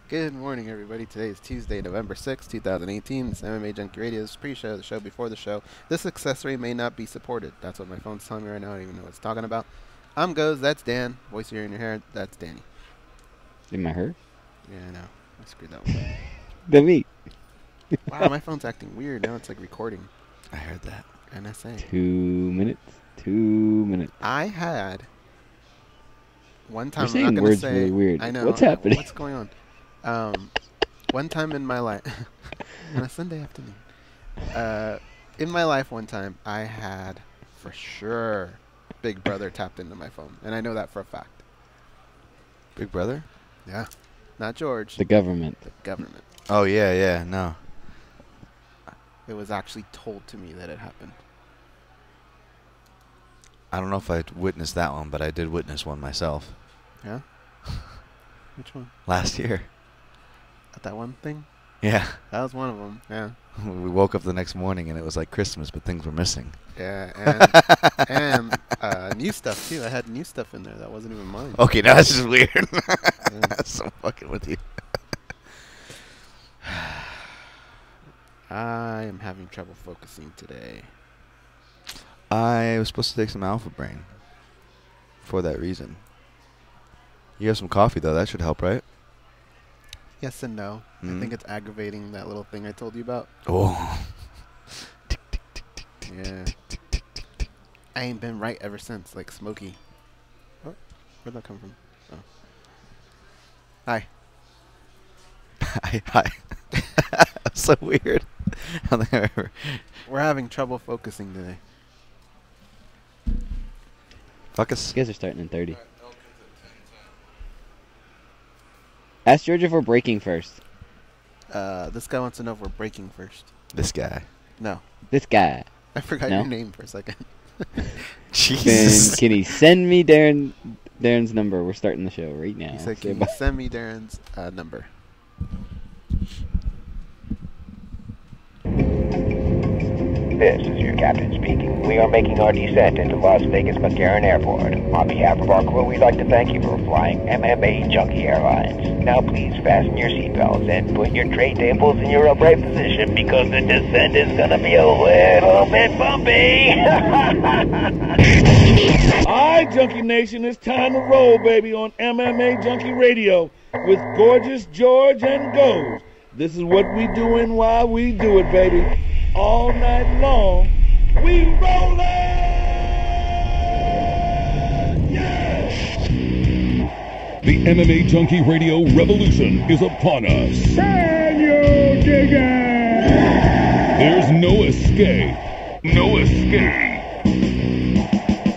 Good morning, everybody. Today is Tuesday, November 6, 2018. This is MMAjunkie Radio's pre-show, the show before the show. This accessory may not be supported. That's what my phone's telling me right now. I don't even know what it's talking about. I'm Goes. That's Dan. Voice here in your hair. That's Danny. In my hair? Yeah, I know. I screwed that one up. The meat. Wow, my phone's acting weird. Now it's like recording. I heard that. NSA. 2 minutes. 2 minutes. I had one time. You're saying I'm not gonna words say. really weird. I know. What's happening? What's going on? One time in my life, on a Sunday afternoon, in my life one time, I had, for sure, Big Brother tapped into my phone. And I know that for a fact. Big Brother? Yeah. Not George. The government. The government. Oh, yeah, no. It was actually told to me that it happened. I don't know if I witnessed that one, but I did witness one myself. Yeah? Which one? Last year. That one thing? Yeah. That was one of them, yeah. We woke up the next morning and it was like Christmas, but things were missing. Yeah, and new stuff, too. I had new stuff in there that wasn't even mine. Okay, now that's just weird. That's so fucking with you. I am having trouble focusing today. I was supposed to take some Alpha Brain for that reason. You have some coffee, though. That should help, right? Yes and no. I think it's aggravating, that little thing I told you about. Oh. Yeah. I ain't been right ever since, like Smokey. Oh, where'd that come from? Oh. Hi. Hi. That's so weird. We're having trouble focusing today. Fuck us. You guys are starting in 30. Ask George if we're breaking first. This guy wants to know if we're breaking first. This guy. No. This guy. I forgot No? your name for a second. Jesus. Then can he send me Darren's number? We're starting the show right now. He said, Say can you send me Darren's number? This is your captain speaking. We are making our descent into Las Vegas McCarran Airport. On behalf of our crew, we'd like to thank you for flying MMAjunkie Airlines. Now please fasten your seatbelts and put your tray tables in your upright position because the descent is going to be a little bit bumpy. Alright, Junkie Nation, it's time to roll, baby, on MMAjunkie Radio with Gorgeous George and Goes. This is what we doing while we do it, baby. All night long, we rollin'! Yeah! The MMA Junkie Radio revolution is upon us. Can you dig it? There's no escape. No escape.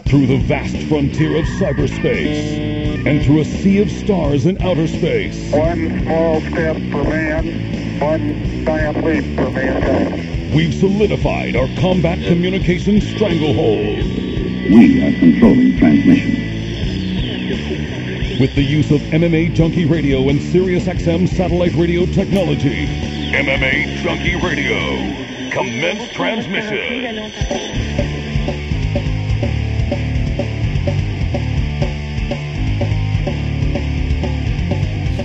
Through the vast frontier of cyberspace and through a sea of stars in outer space. One small step for man, one giant leap for mankind. We've solidified our combat communications stranglehold. We are controlling transmission. With the use of MMAjunkie Radio and SiriusXM satellite radio technology. MMAjunkie Radio. Commence transmission.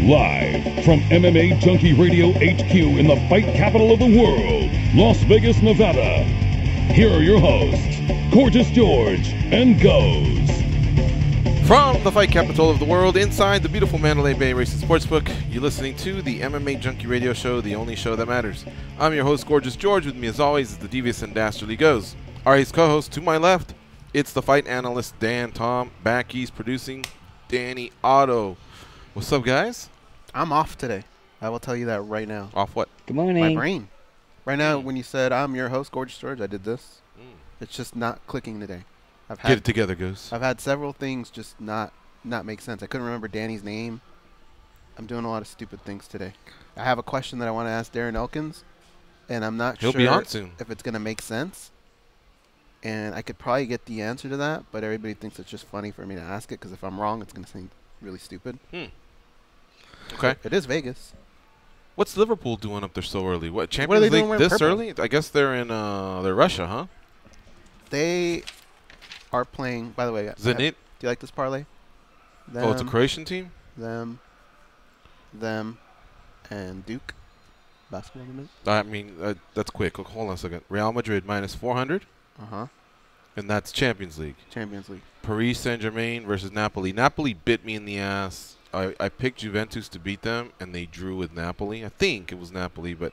Live from MMAjunkie Radio HQ in the fight capital of the world, Las Vegas, Nevada. Here are your hosts, Gorgeous George and Goes. From the fight capital of the world, inside the beautiful Mandalay Bay Racing Sportsbook, you're listening to the MMAjunkie Radio Show, the only show that matters. I'm your host, Gorgeous George. With me, as always, is the devious and dastardly Goes. Our co-host to my left, it's the fight analyst Dan Tom. Back east producing, Danny Otto. What's up, guys? I'm off today. I will tell you that right now. Off what? Good morning. My brain. Right now, when you said, I'm your host, Gorgeous George, I did this. It's just not clicking today. Get it together, Goose. I've had several things just not make sense. I couldn't remember Danny's name. I'm doing a lot of stupid things today. I have a question that I want to ask Darren Elkins, and I'm not He'll sure be on soon. if it's going to make sense. And I could probably get the answer to that, but everybody thinks it's just funny for me to ask it, because if I'm wrong, it's going to seem really stupid. Okay. It is Vegas. What's Liverpool doing up there so early? What, What are Champions they League doing wearing this purple? early? I guess they're in they're Russia, huh? They are playing, by the way. Zenit? Do you like this parlay? Oh, it's a Croatian team? Them, and Duke basketball tonight. I mean, that's quick. Hold on a second. Real Madrid minus 400. Uh-huh. And that's Champions League. Champions League. Paris Saint-Germain versus Napoli. Napoli bit me in the ass. I picked Juventus to beat them, and they drew with Napoli. I think it was Napoli, but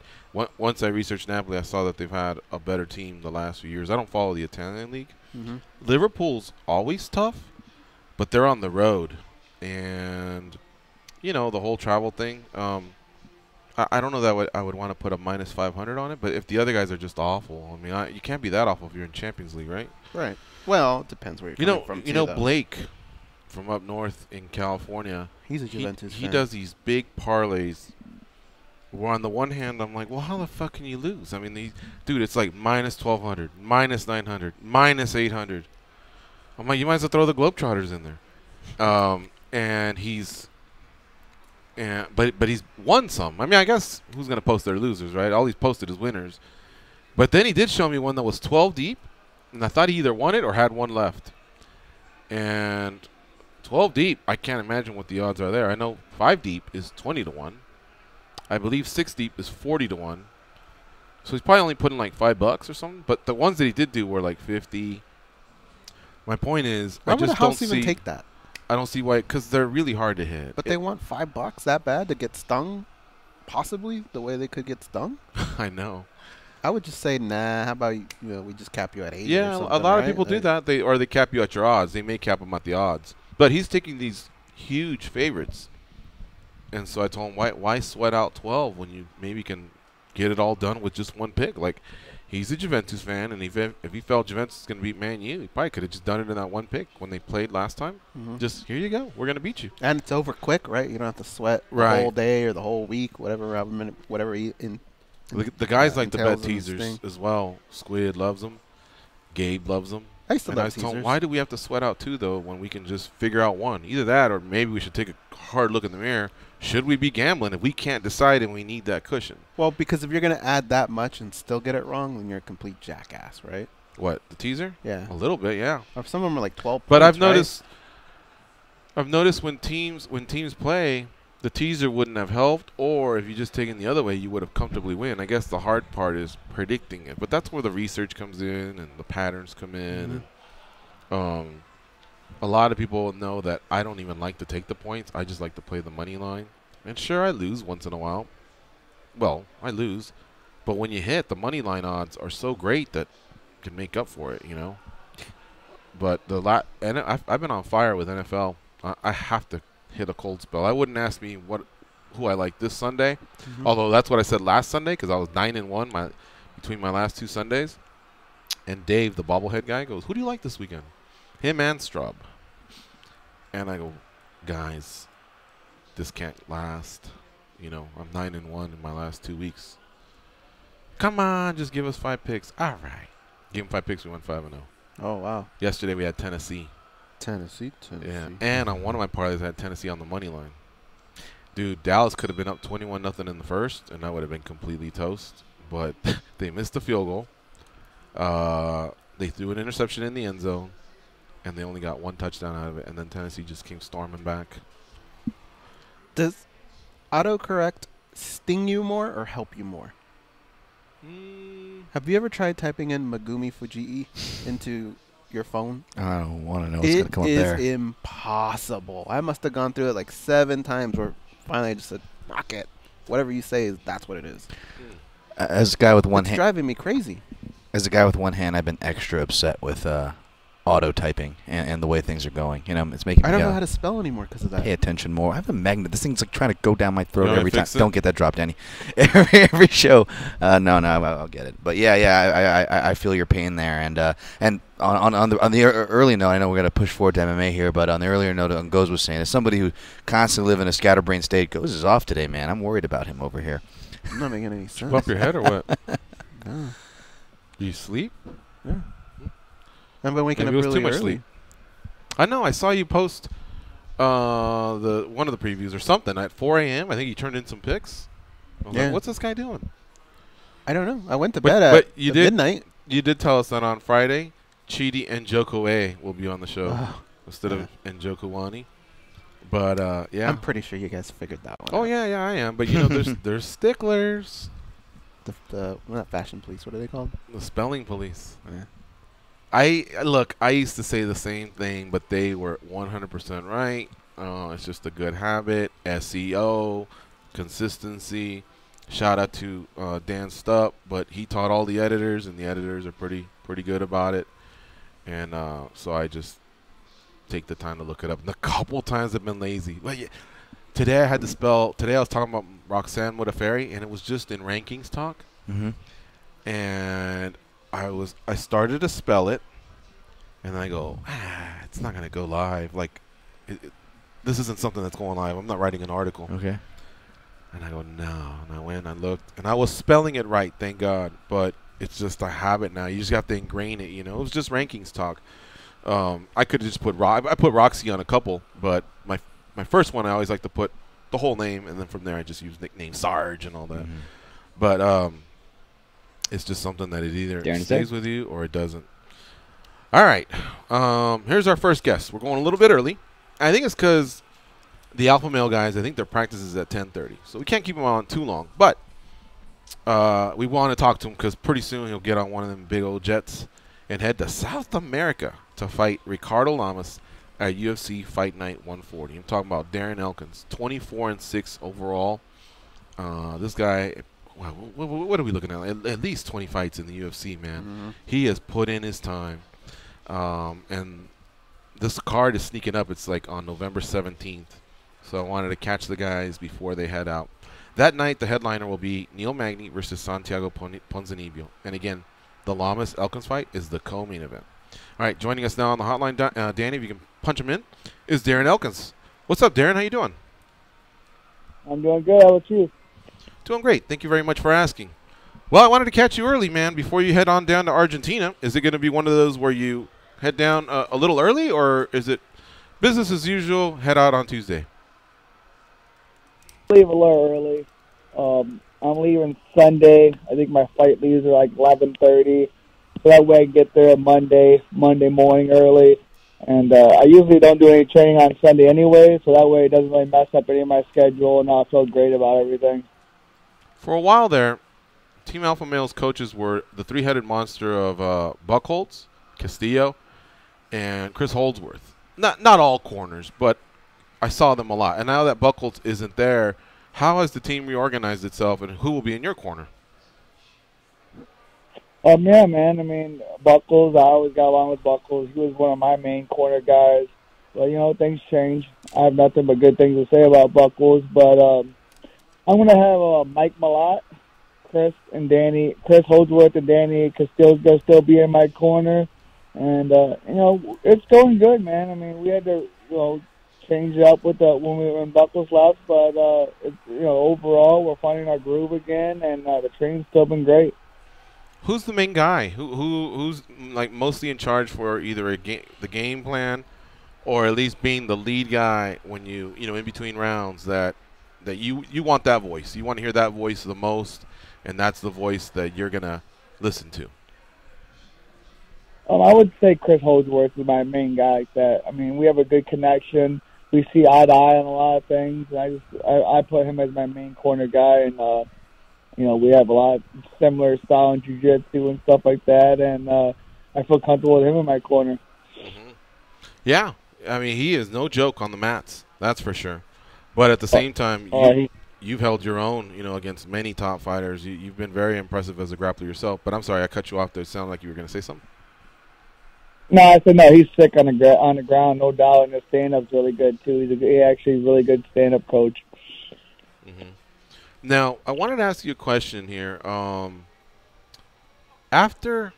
once I researched Napoli, I saw that they've had a better team the last few years. I don't follow the Italian league. Mm-hmm. Liverpool's always tough, but they're on the road. And, you know, the whole travel thing, I don't know that I would want to put a minus 500 on it, but if the other guys are just awful, I mean, you can't be that awful if you're in Champions League, right? Right. Well, it depends where you're coming from, You know, Blake from up north in California, he's a Juventus fan. He does these big parlays where on the one hand I'm like, well, how the fuck can you lose? I mean, dude, it's like minus 1,200, minus 900, minus 800. I'm like, you might as well throw the Globetrotters in there. But he's won some. I mean, I guess who's going to post their losers, right? All he's posted is winners. But then he did show me one that was 12 deep, and I thought he either won it or had one left. And 12 deep, I can't imagine what the odds are there. I know 5 deep is 20 to 1. I believe 6 deep is 40 to 1. So he's probably only putting like $5 or something. But the ones that he did do were like 50. My point is, why I would just the house don't even see. take that? I don't see why, because they're really hard to hit. But they want $5 that bad to get stung, possibly the way they could get stung. I know. I would just say, nah. How about we just cap you at 80? Yeah, or a something, lot of right? people do that. They cap you at your odds. They may cap them at the odds. But he's taking these huge favorites, and so I told him, why sweat out 12 when you maybe can get it all done with just one pick? Like, he's a Juventus fan, and if he felt Juventus was going to beat Man U, he probably could have just done it in that one pick when they played last time. Mm-hmm. Just, here you go. We're going to beat you. And it's over quick, right? You don't have to sweat the whole day or the whole week, whatever The guys like to bet entails in this teasers thing. as well. Squid loves them. Gabe loves them. I used to And I love was told, teasers. why do we have to sweat out two, though, when we can just figure out one? Either that or maybe we should take a hard look in the mirror. Should we be gambling if we can't decide and we need that cushion? Well, because if you're going to add that much and still get it wrong, then you're a complete jackass, right? What, the teaser? Yeah. A little bit, yeah. Or some of them are like 12 But points, I've noticed when teams play, the teaser wouldn't have helped, or if you just taken the other way, you would have comfortably win. I guess the hard part is predicting it. But that's where the research comes in and the patterns come in. Mm-hmm. And, a lot of people know that I don't even like to take the points. I just like to play the money line. And sure, I lose once in a while. Well, I lose. But when you hit, the money line odds are so great that you can make up for it, you know. But and I've been on fire with NFL. I have to hit a cold spell. I wouldn't ask me who I like this Sunday. Mm-hmm. Although that's what I said last Sunday because I was 9-1 between my last two Sundays. And Dave, the bobblehead guy, goes, "Who do you like this weekend?" Him and Straub. And I go, "Guys, this can't last. You know, I'm 9-1 in my last 2 weeks. Come on, just give us 5 picks." All right. Give him 5 picks, we went 5-0. Oh, wow. Yesterday we had Tennessee. Tennessee. Yeah, and on one of my parlays I had Tennessee on the money line. Dude, Dallas could have been up 21-0 in the first, and that would have been completely toast. But they missed the field goal. They threw an interception in the end zone, and they only got 1 touchdown out of it. And then Tennessee just came storming back. Does autocorrect sting you more or help you more? Have you ever tried typing in Megumi Fujii into your phone? I don't want to know what's going to come up there. It is impossible. I must have gone through it like 7 times where finally I just said, "Rock it. Whatever you say, that's what it is." As a guy with one It's hand, driving me crazy. I've been extra upset with auto typing and the way things are going. You know, it's making me I don't know how to spell anymore because of that. pay attention more. I have a magnet. This thing's like trying to go down my throat You want every to time. fix it? Don't get that dropped, Danny. every show. No, I'll get it. But yeah, I feel your pain there. And on the early note, I know we're gonna push forward to MMA here, but on the earlier note, Goz was saying, as somebody who constantly lives in a scatterbrained state, Goz is off today, man. I'm worried about him over here. I'm not making any sense. Bump your head or what? No. Do you sleep? Yeah. I've been waking Maybe up it was really too much early. sleep. I know. I saw you post the one of the previews or something at 4 a.m. I think you turned in some pics. I was Yeah. like, what's this guy doing? I don't know. I went to But- bed but at you did- midnight. You did tell us that on Friday, Chidi and Joko A will be on the show Oh. instead of Njoku Wani. But yeah, I'm pretty sure you guys figured that one oh out. yeah, I am. But you know, there's sticklers. The not fashion police. What are they called? The spelling police. Yeah. I used to say the same thing, but they were 100% right. It's just a good habit. SEO, consistency. Shout out to Dan Stupp, but he taught all the editors, and the editors are pretty good about it. And so I just take the time to look it up. And a couple times I've been lazy. Like, yeah, today I had to spell. Today I was talking about Roxanne Modafferi, and it was just in rankings talk. Mm-hmm. And I started to spell it, and I go, it's not gonna go live. Like, this isn't something that's going live. I'm not writing an article. Okay. And I go, no. And I went, I looked, and I was spelling it right, thank God. But it's just a habit now. You just have to ingrain it. You know, it was just rankings talk. I could just put I put Roxy on a couple, but my first one I always like to put the whole name, and then from there I just use nickname Sarge and all that. Mm-hmm. But it's just something that it either Darren stays with you or it doesn't. All right. Here's our first guest. We're going a little bit early. I think it's because the alpha male guys, I think their practice is at 10:30, so we can't keep them on too long. But we want to talk to him because pretty soon he'll get on one of them big old jets and head to South America to fight Ricardo Lamas at UFC Fight Night 140. I'm talking about Darren Elkins, 24-6 overall. This guy, wow, what are we looking at? At least 20 fights in the UFC, man. Mm-hmm. He has put in his time. And this card is sneaking up. It's like on November 17th. So I wanted to catch the guys before they head out. That night, the headliner will be Neil Magny versus Santiago Ponzinibbio. And again, the Lamas-Elkins fight is the co-main event. All right, joining us now on the hotline, Danny, if you can punch him in, is Darren Elkins. What's up, Darren? How you doing? I'm doing good. How about you? Doing great. Thank you very much for asking. Well, I wanted to catch you early, man, before you head on down to Argentina. Is it going to be one of those where you head down a little early, or is it business as usual, head out on Tuesday? Leave a little early. I'm leaving Sunday. I think my flight leaves at like 11:30. So that way I get there Monday morning early. And I usually don't do any training on Sunday anyway, so that way it doesn't really mess up any of my schedule, and I feel great about everything. For a while there, Team Alpha Male's coaches were the three-headed monster of Buchholz, Castillo, and Chris Holdsworth. Not all corners, but I saw them a lot. And now that Buchholz isn't there, how has the team reorganized itself, and who will be in your corner? Yeah, man. I mean, Buchholz, I always got along with Buchholz. He was one of my main corner guys. But, you know, things change. I have nothing but good things to say about Buchholz. But I'm going to have Mike Malott, Chris Holdsworth, and Danny Castillo's going to still be in my corner. And, you know, it's going good, man. I mean, we had to, you know, change it up with when Buchholz left. But, you know, overall, we're finding our groove again, and the training's still been great. Who's the main guy? Who's like mostly in charge for either the game plan, or at least being the lead guy when you know in between rounds that you want that voice. You want to hear that voice the most, and that's the voice that you're gonna listen to. I would say Chris Holdsworth is my main guy. Like that. I mean, we have a good connection. We see eye to eye on a lot of things. And I put him as my main corner guy, and you know, we have a lot of similar style in jiu-jitsu and stuff like that, and I feel comfortable with him in my corner. Mm-hmm. Yeah, I mean, he is no joke on the mats, that's for sure. But at the same time, you've held your own, you know, against many top fighters. You've been very impressive as a grappler yourself. But I'm sorry, I cut you off there. It sounded like you were going to say something. No, I said no. He's sick on the ground, no doubt, and his stand-up's really good too. He's actually a really good stand-up coach. Mm-hmm. Now, I wanted to ask you a question here. After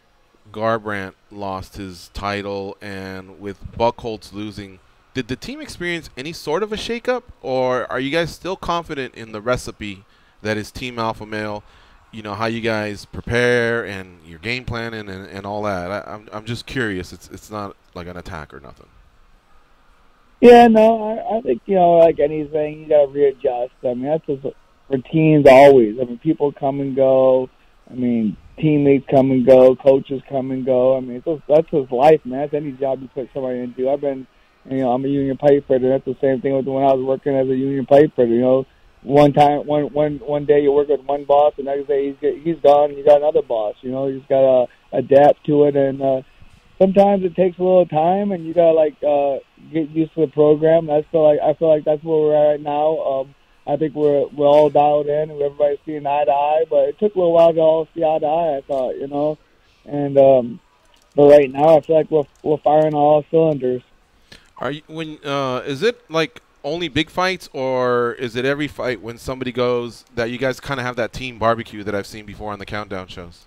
Garbrandt lost his title and with Buchholz losing, did the team experience any sort of a shakeup, or are you guys still confident in the recipe that is Team Alpha Male? You know, how you guys prepare and your game planning and all that. I'm just curious. It's not like an attack or nothing. Yeah, no, I think, you know, like anything, you got to readjust. I mean, that's just for teams always. I mean, people come and go. I mean, teammates come and go. Coaches come and go. I mean, that's just life, man. That's any job you put somebody into. I've been And, I'm a union pipe fitter. That's the same thing with when I was working as a union pipe fitter. One day you work with one boss, the next day he's gone and you got another boss. You just gotta adapt to it, and sometimes it takes a little time, and you gotta get used to the program. I feel like that's where we're at right now. I think we're all dialed in, and everybody's seeing eye to eye. But it took a little while to all see eye to eye, I thought, And but right now, I feel like we're firing on all cylinders. Is it like only big fights, or is it every fight when somebody goes that you guys kind of have that team barbecue that I've seen before on the countdown shows?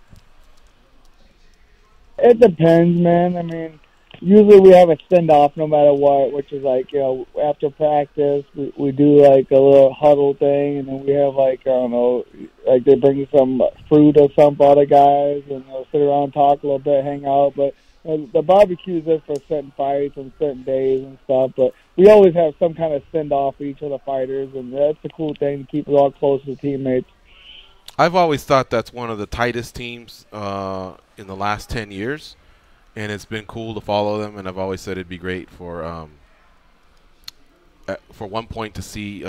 It depends, man. I mean, usually we have a send-off no matter what, which is after practice, we do a little huddle thing, and then we have I don't know, they bring some fruit or something for other guys, and sit around, talk a little bit, hang out. But the barbecue is for certain fights and certain days and stuff, but we always have some kind of send-off for each of the fighters, and that's the cool thing, to keep it all close to teammates. I've always thought that's one of the tightest teams in the last 10 years, and it's been cool to follow them, and I've always said it'd be great for one point to see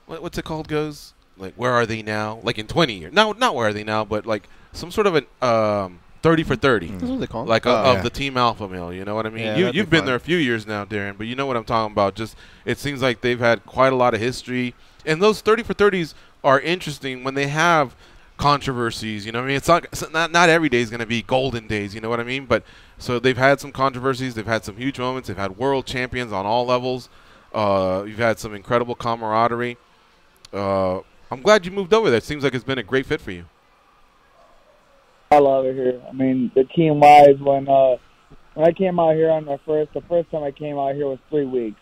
what's it called, Goes? Where are they now? In 20 years. No, not where are they now, but some sort of an 30 for 30. That's what they call it. Of the Team Alpha Male, you know what I mean? Yeah, You've been there a few years now, Darren, but you know what I'm talking about. Just it seems like they've had quite a lot of history, and those 30 for 30s are interesting when they have controversies. You know what I mean? It's not every day is going to be golden days. You know what I mean? But so they've had some controversies. They've had some huge moments. They've had world champions on all levels. You've had some incredible camaraderie. I'm glad you moved over there. It seems like it's been a great fit for you. I love it here. I mean, the team-wise, when I came out here the first time I came out here was 3 weeks.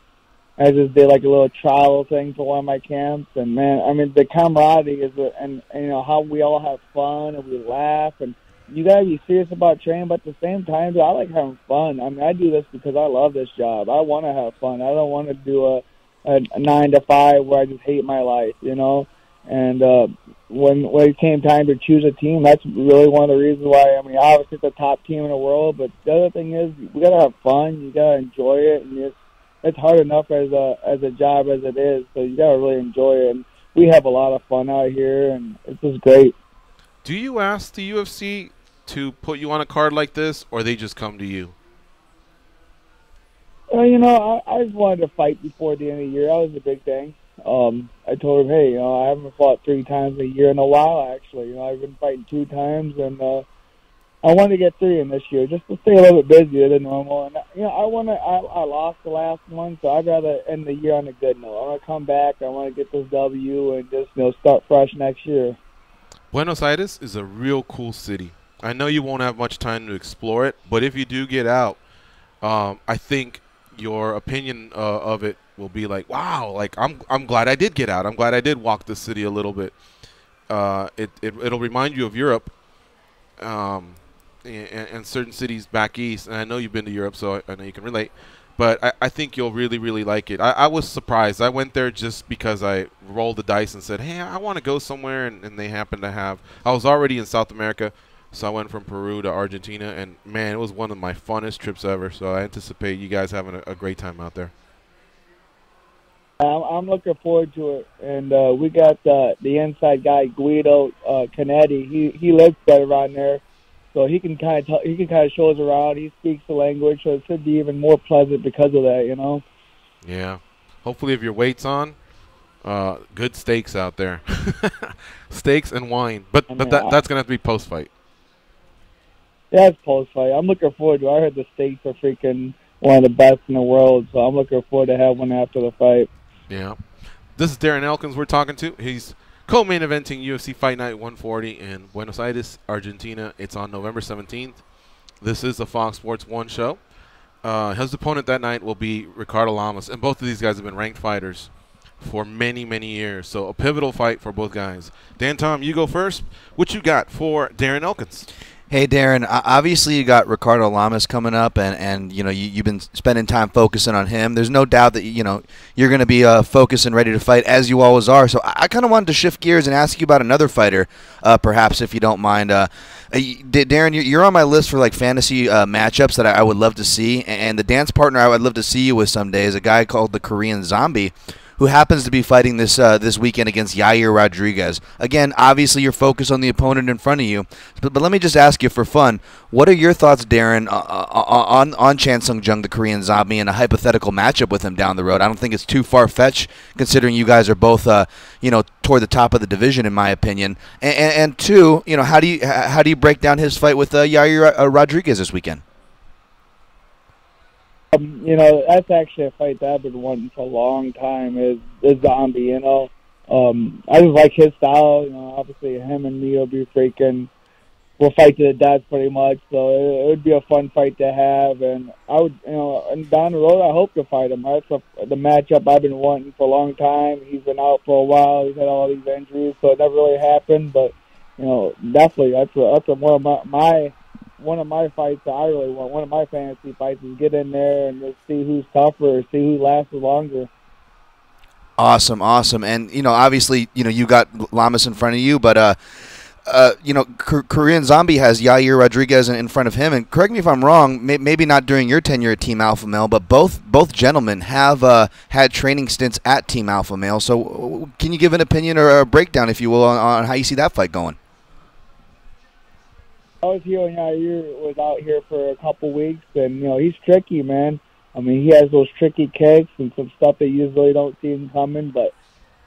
I just did a little trial thing for one of my camps, and man, I mean, the camaraderie is, and how we all have fun and we laugh, and you gotta be serious about training, but at the same time, dude, I like having fun. I mean, I do this because I love this job. I want to have fun. I don't want to do a 9 to 5 where I just hate my life, And when it came time to choose a team, that's really one of the reasons why. I mean, obviously it's the top team in the world, but the other thing is we gotta have fun. You gotta enjoy it, and it's hard enough as a job as it is. So you gotta really enjoy it. And we have a lot of fun out here, and it's just great. Do you ask the UFC to put you on a card like this, or they just come to you? Well, I just wanted to fight before the end of the year. That was a big thing. I told him, hey, I haven't fought 3 times a year in a while, actually. I've been fighting 2 times, and I wanted to get 3 in this year, just to stay a little bit busier than normal. And, I lost the last one, so I'd rather end the year on a good note. I want to come back. I want to get this W and just, start fresh next year. Buenos Aires is a real cool city. I know you won't have much time to explore it, but if you do get out, I think your opinion of it will be wow, I'm glad I did get out. I'm glad I did walk the city a little bit. It'll remind you of Europe, and certain cities back east. And I know you've been to Europe, so I know you can relate. But I think you'll really, really like it. I was surprised. I went there just because I rolled the dice and said, hey, I want to go somewhere, and they happened to have. I was already in South America, so I went from Peru to Argentina, and man, it was one of my funnest trips ever. So I anticipate you guys having a great time out there. I'm looking forward to it, and we got the inside guy Guido Canetti. He lives right around there, so he can kind of show us around. He speaks the language, so it should be even more pleasant because of that, Yeah, hopefully if your weight's on, good steaks out there, steaks and wine. But that's gonna have to be post fight. Yeah, it's post fight. I'm looking forward to it. I heard the steaks are freaking one of the best in the world, so I'm looking forward to have one after the fight. Yeah. This is Darren Elkins we're talking to. He's co-main eventing UFC Fight Night 140 in Buenos Aires, Argentina. It's on November 17th. This is the Fox Sports 1 show. His opponent that night will be Ricardo Lamas, and both of these guys have been ranked fighters for many, many years. So a pivotal fight for both guys. Dan Tom, you go first. What you got for Darren Elkins? Hey, Darren, obviously you got Ricardo Lamas coming up, and you've been spending time focusing on him. There's no doubt that, you're going to be focused and ready to fight, as you always are. So I kind of wanted to shift gears and ask you about another fighter, perhaps, if you don't mind. Darren, you're on my list for like fantasy matchups that I would love to see, and the dance partner I would love to see you with someday is a guy called the Korean Zombie, who happens to be fighting this weekend against Yair Rodriguez. Again, obviously you're focused on the opponent in front of you, but let me just ask you for fun, what are your thoughts, Darren, on Chan Sung Jung, the Korean Zombie, and a hypothetical matchup with him down the road? I don't think it's too far-fetched, considering you guys are both, toward the top of the division, in my opinion. And two, how do you break down his fight with Yair Rodriguez this weekend? That's actually a fight that I've been wanting for a long time, is the Zombie, I just like his style. Obviously him and me we'll fight to the death pretty much, so it would be a fun fight to have, and I would, and down the road I hope to fight him. That's the matchup I've been wanting for a long time. He's been out for a while, he's had all these injuries, so it never really happened, but, definitely that's one of my fights that I really want, one of my fantasy fights, is get in there and just see who's tougher, see who lasts longer. Awesome. And, obviously, you got Lamas in front of you, but, Korean Zombie has Yair Rodriguez in front of him. And correct me if I'm wrong, maybe not during your tenure at Team Alpha Male, but both gentlemen have had training stints at Team Alpha Male. So can you give an opinion or a breakdown, if you will, on how you see that fight going? I was here when Yair was out here for a couple weeks, and, he's tricky, man. I mean, he has those tricky kicks and some stuff that you usually don't see him coming, but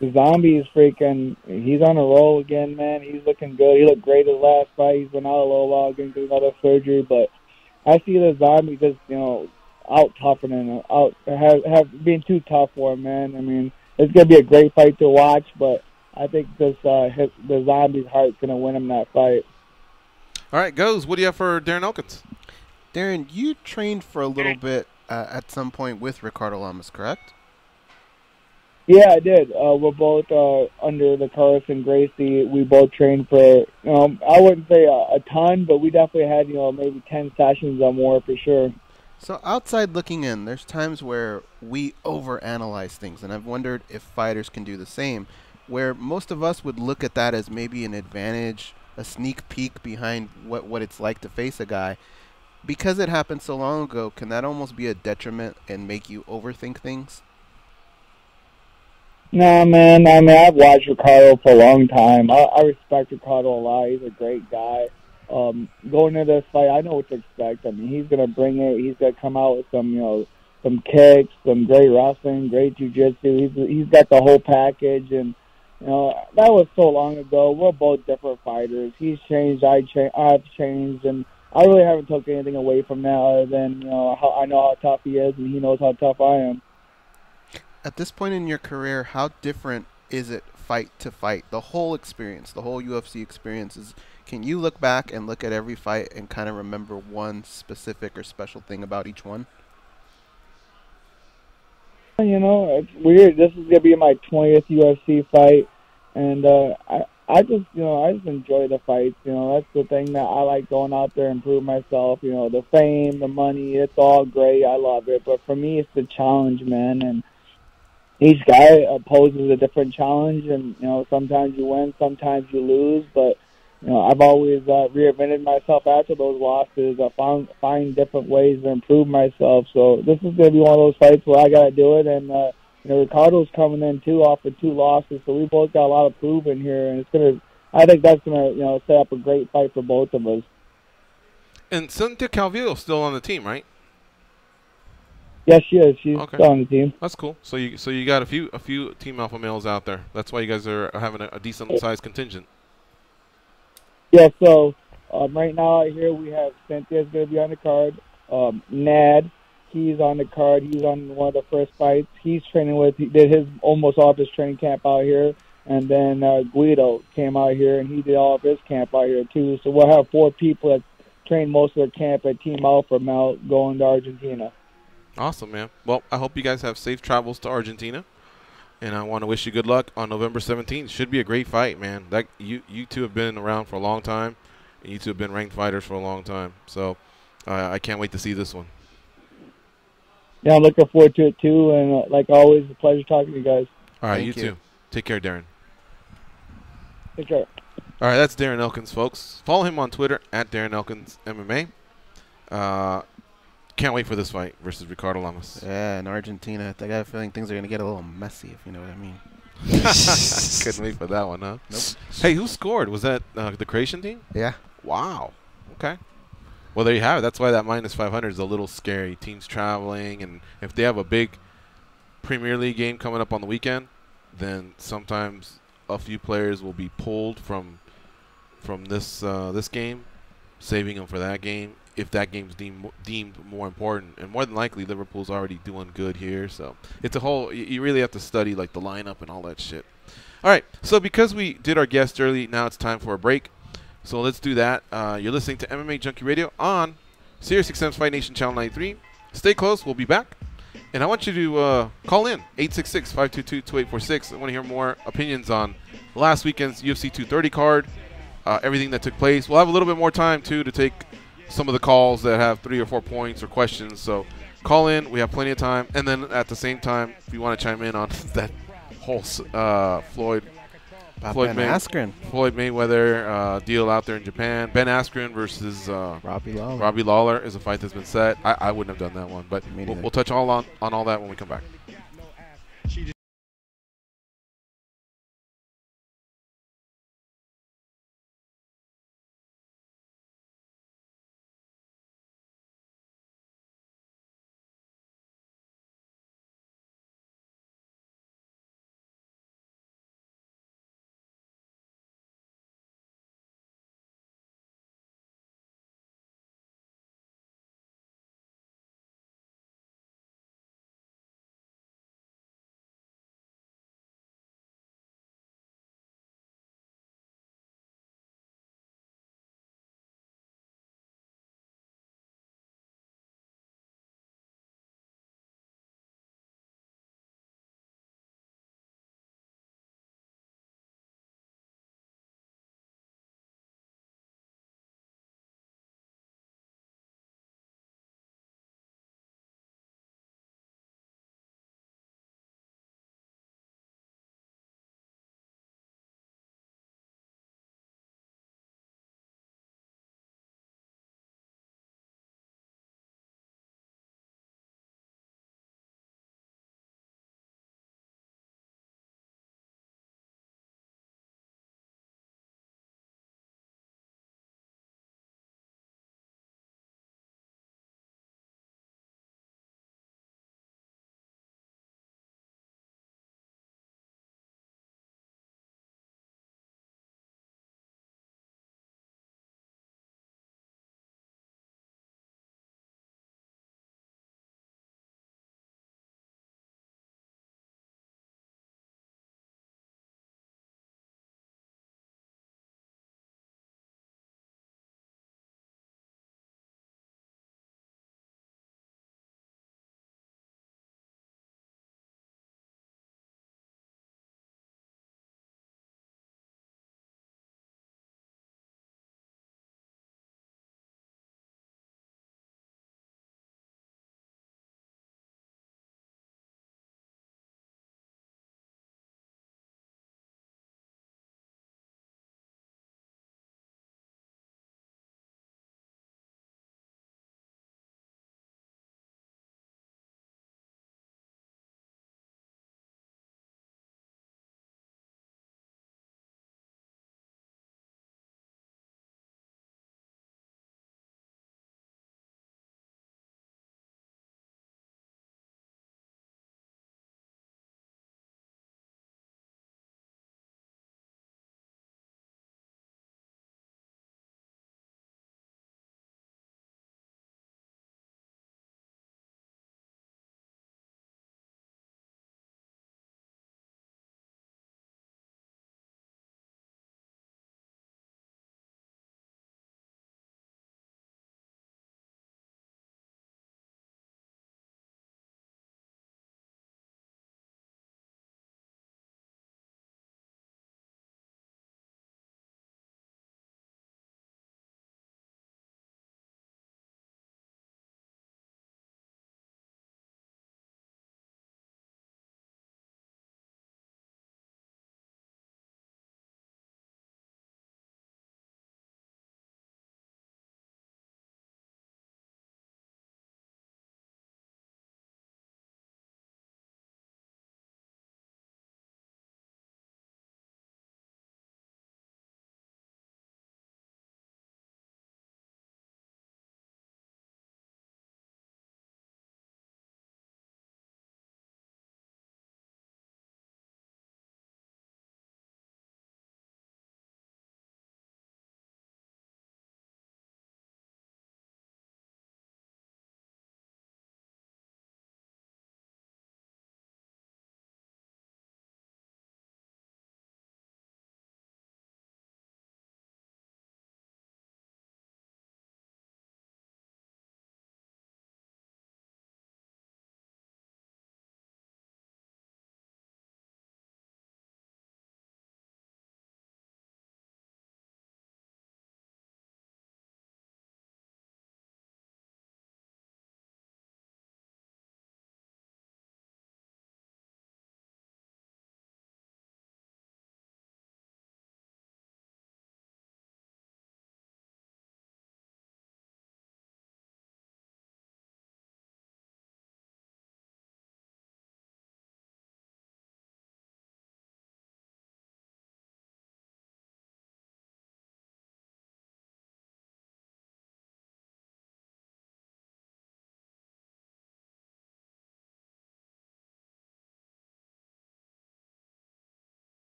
the Zombie is he's on a roll again, man. He's looking good. He looked great his last fight. He's been out a little while, getting through another surgery, but I see the Zombie just, out toughening him, being too tough for him, man. I mean, it's going to be a great fight to watch, but I think the Zombie's heart's going to win him that fight. All right, Goes, what do you have for Darren Elkins? Darren, you trained for a little bit at some point with Ricardo Lamas, correct? Yeah, I did. We're both under the Carson Gracie. We both trained for, I wouldn't say a ton, but we definitely had, maybe 10 sessions or more for sure. So outside looking in, there's times where we overanalyze things, and I've wondered if fighters can do the same, where most of us would look at that as maybe an advantage, a sneak peek behind what it's like to face a guy. Because it happened so long ago, can that almost be a detriment and make you overthink things? Nah, man. I mean, I've watched Ricardo for a long time. I respect Ricardo a lot. He's a great guy. Going into this fight, I know what to expect. I mean, he's going to bring it. He's going to come out with some kicks, some great wrestling, great jiu-jitsu. He's got the whole package, and that was so long ago. We're both different fighters. He's changed, I've changed, and I really haven't took anything away from that other than how I know how tough he is, and he knows how tough I am. At this point in your career, how different is it fight to fight? The whole experience, the whole UFC experience, can you look back and look at every fight and kind of remember one specific or special thing about each one? It's weird. This is going to be my 20th UFC fight, and I just enjoy the fights. That's the thing that I like, going out there and prove myself. The fame, the money, it's all great. I love it. But for me, it's the challenge, man. And each guy poses a different challenge, and, sometimes you win, sometimes you lose. But, I've always reinvented myself after those losses. I find different ways to improve myself. So this is going to be one of those fights where I got to do it. And, Ricardo's coming in, too, off of 2 losses. So we both got a lot of proving here. And I think that's going to, set up a great fight for both of us. And Cynthia Calvillo's still on the team, right? Yes, she is. She's still on the team. That's cool. So you got a few Team Alpha males out there. That's why you guys are having a decent sized contingent. Yeah. So right now out here we have Cynthia's going to be on the card. Nad, he's on the card. He's on one of the first fights. He did his almost all of his training camp out here, and then Guido came out here and he did all of his camp out here too. So we'll have 4 people that train most of their camp at Team Alpha Male going to Argentina. Awesome, man. Well, I hope you guys have safe travels to Argentina, and I want to wish you good luck on November 17th. Should be a great fight, man. You two have been around for a long time, and you two have been ranked fighters for a long time. So I can't wait to see this one. Yeah, I'm looking forward to it too, and like always, a pleasure talking to you guys. All right, you too. Take care, Darren. Take care. All right, that's Darren Elkins, folks. Follow him on Twitter at Darren Elkins MMA. Can't wait for this fight versus Ricardo Lamas. Yeah, in Argentina. I got a feeling things are going to get a little messy, if you know what I mean. Couldn't wait for that one, huh? Nope. Hey, who scored? Was that the Croatian team? Yeah. Wow. Okay. Well, there you have it. That's why that minus 500 is a little scary. Teams traveling, and if they have a big Premier League game coming up on the weekend, then sometimes a few players will be pulled from this game, saving them for that game if that game's deemed more important. And more than likely, Liverpool's already doing good here, so it's a whole. You really have to study like the lineup and all that shit. All right, so because we did our guest early, now it's time for a break. So let's do that. You're listening to MMA Junkie Radio on SiriusXM's Fight Nation Channel 93. Stay close. We'll be back. And I want you to call in, 866-522-2846. I want to hear more opinions on last weekend's UFC 230 card, everything that took place. We'll have a little bit more time, too, to take some of the calls that have 3 or 4 points or questions. So call in. We have plenty of time. And then at the same time, if you want to chime in on that whole Floyd Mayweather deal out there in Japan. Ben Askren versus Robbie Lawler is a fight that's been set. I wouldn't have done that one, but we'll touch on all that when we come back.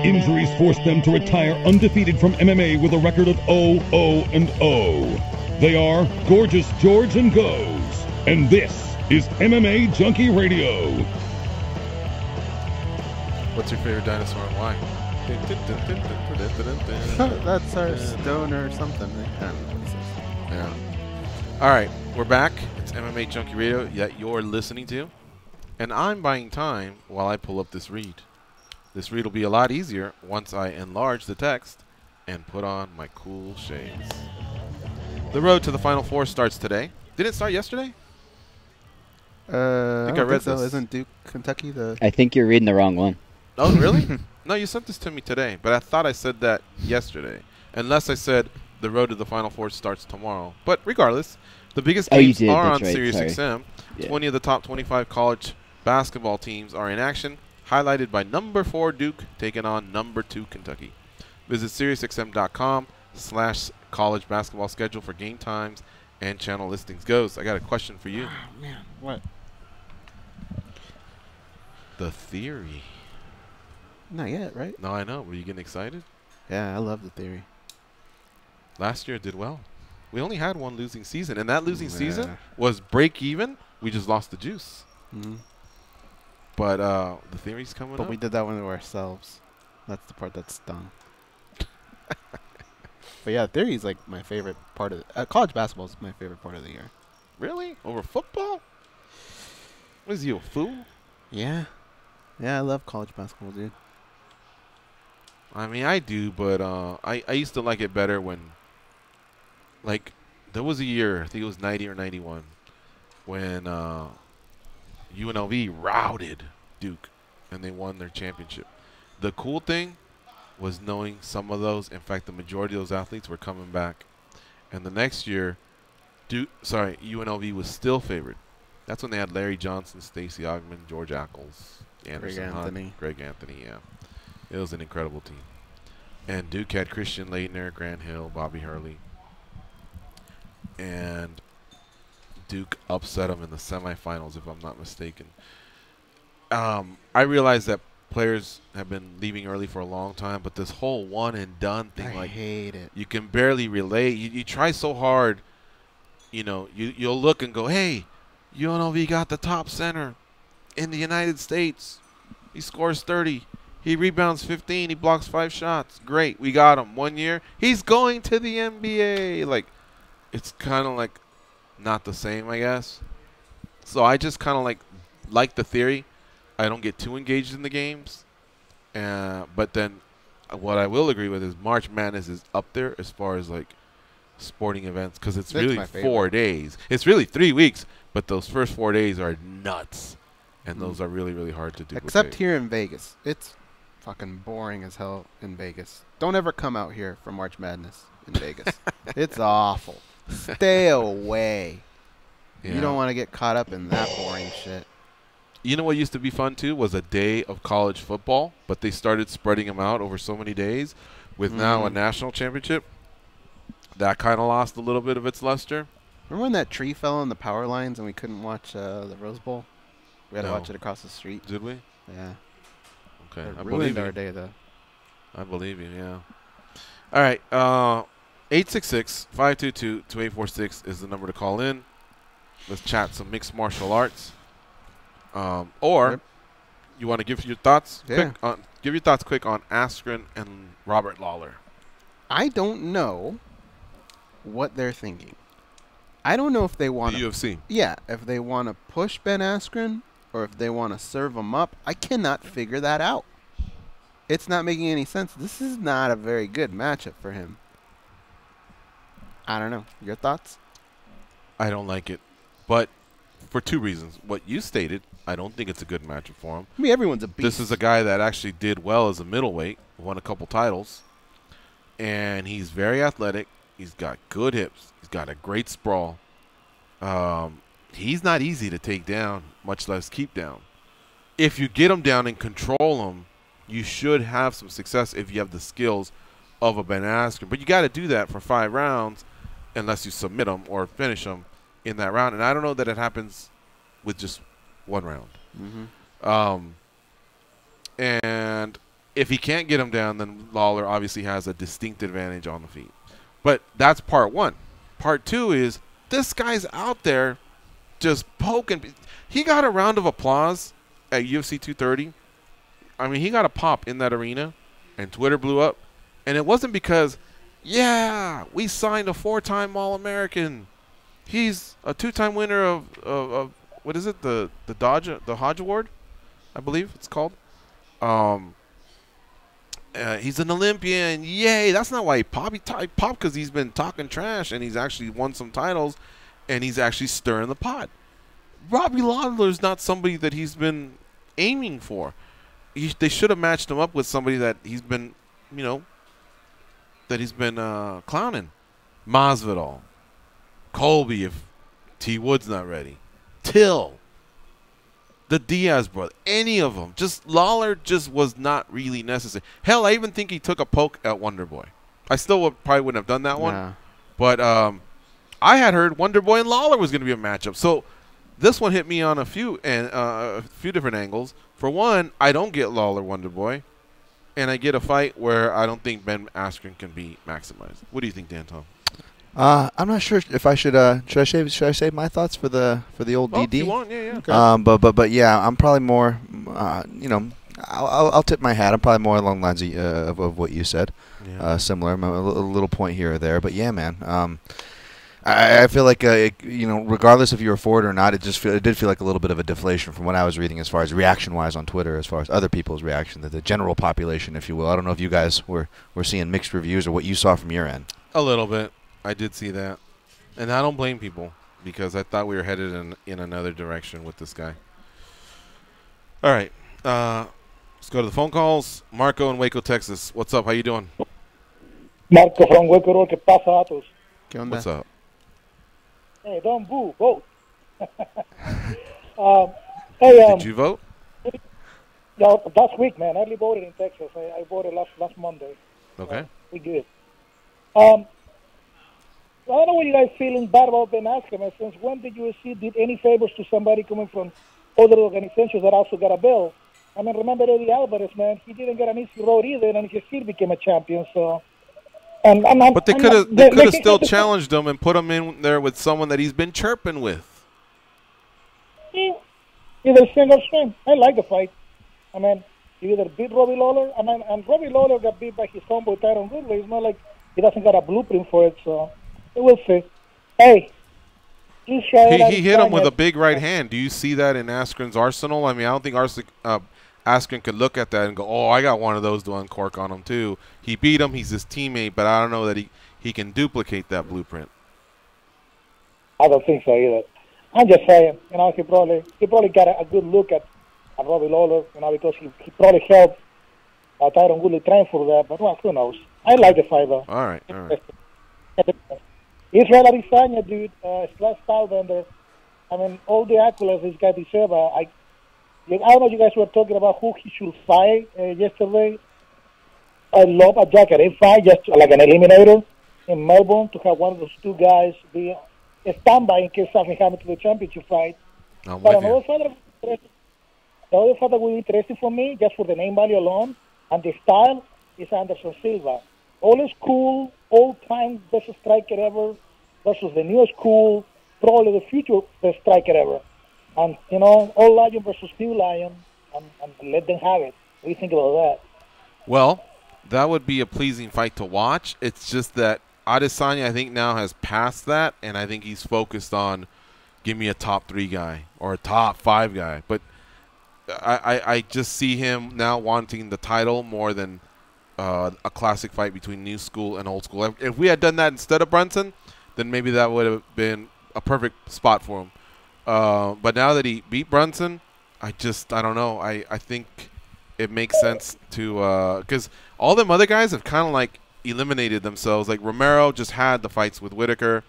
Injuries forced them to retire undefeated from MMA with a record of 0-0-0. They are Gorgeous George and Goes, and this is MMA Junkie Radio. What's your favorite dinosaur and why? That's our stoner or something. Right? Yeah. All right, we're back. It's MMA Junkie Radio that you're listening to. And I'm buying time while I pull up this read. This read will be a lot easier once I enlarge the text and put on my cool shades. The road to the Final Four starts today. Didn't it start yesterday? I think I read so. this. Isn't Duke, Kentucky the... I think you're reading the wrong one. Oh, really? No, you sent this to me today, but I thought I said that yesterday. Unless I said the road to the Final Four starts tomorrow. But regardless, the biggest games are on SiriusXM. Yeah. 20 of the top 25 college basketball teams are in action, highlighted by number 4 Duke taking on number 2 Kentucky. Visit SiriusXM.com/college basketball schedule for game times and channel listings. Goes. I got a question for you. Oh, man. What? The theory. Not yet, right? No, I know. Were you getting excited? Yeah, I love the theory. Last year it did well. We only had one losing season, and that losing season was break even. We just lost the juice. Mm-hmm. But the theory's coming up. But we did that one to ourselves. That's the part that stung. But yeah, theory is like my favorite part of college basketball is my favorite part of the year. Really? Over football? What is you, a fool? Yeah. Yeah, I love college basketball, dude. I mean, I do, but I used to like it better when, like, there was a year, I think it was 90 or 91, when UNLV routed Duke, and they won their championship. The cool thing was knowing some of those, in fact, the majority of those athletes were coming back. And the next year, UNLV was still favored. That's when they had Larry Johnson, Stacey Ogman, George Ackles, Anderson Hunt, Greg Anthony, yeah. It was an incredible team. And Duke had Christian Laettner, Grant Hill, Bobby Hurley. And Duke upset them in the semifinals, if I'm not mistaken. I realize that players have been leaving early for a long time, but this whole one and done thing, I hate it. You can barely relate. You try so hard, you know, you'll look and go, hey, UNLV got the top center in the United States. He scores 30. He rebounds 15. He blocks 5 shots. Great. We got him. 1 year. He's going to the NBA. Like, it's kind of like not the same, I guess. So I just kind of like the theory. I don't get too engaged in the games. But then what I will agree with is March Madness is up there as far as, like, sporting events because it's really 4 days. It's really 3 weeks, but those first 4 days are nuts. And those are really, really hard to do. Except here in Vegas. It's fucking boring as hell in Vegas. Don't ever come out here for March Madness in Vegas. It's awful. Stay away. Yeah. You don't want to get caught up in that boring shit. You know what used to be fun, too, was a day of college football, but they started spreading them out over so many days. With now a national championship, that kind of lost a little bit of its luster. Remember when that tree fell on the power lines and we couldn't watch the Rose Bowl? We had to watch it across the street. Did we? Yeah. Okay. I believe our day, though. I believe you, yeah. All right. 866-522-2846 is the number to call in. Let's chat some mixed martial arts. Or you want to give your thoughts quick on Askren and Robert Lawler. I don't know what they're thinking. I don't know if they want the UFC. Yeah, if they want to push Ben Askren or if they want to serve him up. I cannot figure that out. It's not making any sense. This is not a very good matchup for him. I don't know. Your thoughts? I don't like it, but for 2 reasons. What you stated, I don't think it's a good matchup for him. I mean, everyone's a beast. This is a guy that actually did well as a middleweight, won a couple titles, and he's very athletic. He's got good hips. He's got a great sprawl. He's not easy to take down, much less keep down. If you get him down and control him, you should have some success if you have the skills of a Ben Askren. But you got to do that for 5 rounds unless you submit him or finish him in that round. And I don't know that it happens with just 1 round. And if he can't get him down, then Lawler obviously has a distinct advantage on the feet. But that's part one. Part two is this guy's out there just poking. He got a round of applause at UFC 230. I mean, he got a pop in that arena, and Twitter blew up. And it wasn't because, yeah, we signed a 4-time All-American. He's a 2-time winner of what is it, the Hodge Award, I believe it's called. He's an Olympian. Yay. That's not why he popped. He popped because he's been talking trash, and he's actually won some titles, and he's actually stirring the pot. Robbie Lawler's not somebody that he's been aiming for. They should have matched him up with somebody that he's been, clowning. Masvidal. Colby if T. Wood's not ready. Till. The Diaz brother. Any of them. Just Lawler just was not really necessary. Hell, I even think he took a poke at Wonderboy. I still probably wouldn't have done that one. Yeah. But I had heard Wonderboy and Lawler was going to be a matchup. So this one hit me on a few different angles. For one, I don't get Lawler Wonderboy, and I get a fight where I don't think Ben Askren can be maximized. What do you think, Dan Tom? I'm not sure if I should should I save my thoughts for the old DD? If you want, yeah. Okay. But yeah, I'm probably more I'll tip my hat. I'm probably more along the lines of what you said. Yeah. Similar, a little point here or there. But yeah, man. I feel like regardless if you were for it or not, it did feel like a little bit of a deflation from what I was reading as far as reaction-wise on Twitter, as far as other people's reaction, the general population, if you will. I don't know if you guys were seeing mixed reviews or what you saw from your end. A little bit. I did see that. And I don't blame people because I thought we were headed in another direction with this guy. All right. Let's go to the phone calls. Marco in Waco, Texas. What's up? How you doing? Marco from Waco, ¿qué pasa, Atos? ¿Qué onda? What's up? Hey, don't boo. Vote. Did you vote? Yeah, last week, man. I only voted in Texas. I voted last Monday. Okay. We good. I don't know what you guys feeling bad about Ben Askren. Since when did UFC did any favors to somebody coming from other organizations that also got a bill? I mean, remember Eddie Alvarez, man? He didn't get an easy road either, and he still became a champion. So, but they could have still challenged him and put him in there with someone that he's been chirping with. Yeah, either sink or swim. I like the fight. I mean, you either beat Robbie Lawler. I mean, and Robbie Lawler got beat by his homeboy Tyron Woodley. It's not like he doesn't got a blueprint for it. So. We'll see. Hey, he hit him with a big right hand. Do you see that in Askren's arsenal? I mean, I don't think Askren could look at that and go, "Oh, I got one of those to uncork on him too." He beat him. He's his teammate, but I don't know that he can duplicate that blueprint. I don't think so either. I'm just saying, he probably got a good look at Robbie Lawler, because he probably helped Tyron Woodley train for that. But well, who knows? I like the fight though. All right. Israel Adesanya, dude, last stylebender. I mean, all the accolades this guy deserves. I don't know if you guys were talking about who he should fight yesterday. I love a Jacare fight, just like an eliminator in Melbourne, to have one of those two guys be a standby in case something happens to the championship fight. But another fight that will be interesting for me, just for the name value alone, and the style, is Anderson Silva. Old school, old-time best striker ever versus the newest school, probably the future best striker ever. And, old lion versus new lion, and let them have it. What do you think about that? Well, that would be a pleasing fight to watch. It's just that Adesanya, I think, now has passed that, and I think he's focused on give me a top 3 guy or a top 5 guy. But I just see him now wanting the title more than a classic fight between new school and old school. If we had done that instead of Brunson, then maybe that would have been a perfect spot for him. But now that he beat Brunson, I don't know. I think it makes sense to because all them other guys have kind of like eliminated themselves. Like Romero just had the fights with Whitaker.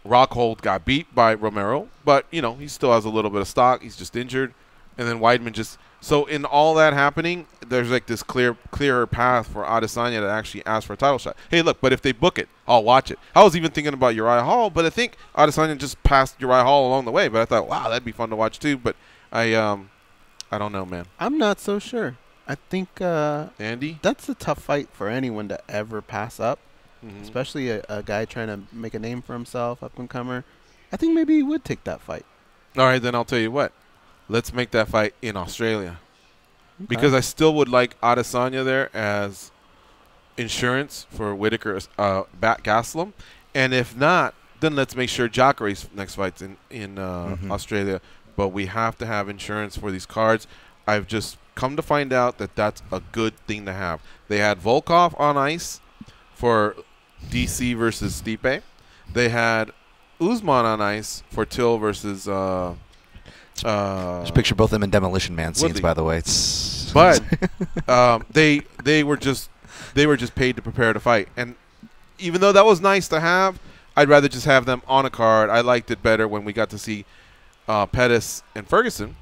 Rockhold got beat by Romero, but he still has a little bit of stock. He's just injured, and then Weidman just. So in all that happening, there's like this clearer path for Adesanya to actually ask for a title shot. Hey, look, but if they book it, I'll watch it. I was even thinking about Uriah Hall, but I think Adesanya just passed Uriah Hall along the way. But I thought, wow, that'd be fun to watch too. But I I don't know, man. I'm not so sure. I think Andy? that's a tough fight for anyone to ever pass up, especially a guy trying to make a name for himself, up-and-comer. I think maybe he would take that fight. All right, then I'll tell you what. Let's make that fight in Australia. Okay. Because I still would like Adesanya there as insurance for Whittaker's Gastelum. And if not, then let's make sure Jacare's next fight's in Australia. But we have to have insurance for these cards. I've just come to find out that that's a good thing to have. They had Volkov on ice for DC versus Stipe. They had Usman on ice for Till versus just picture both of them in Demolition Man scenes, by the way. But they were just paid to prepare to fight. And even though that was nice to have, I'd rather just have them on a card. I liked it better when we got to see Pettis and Ferguson,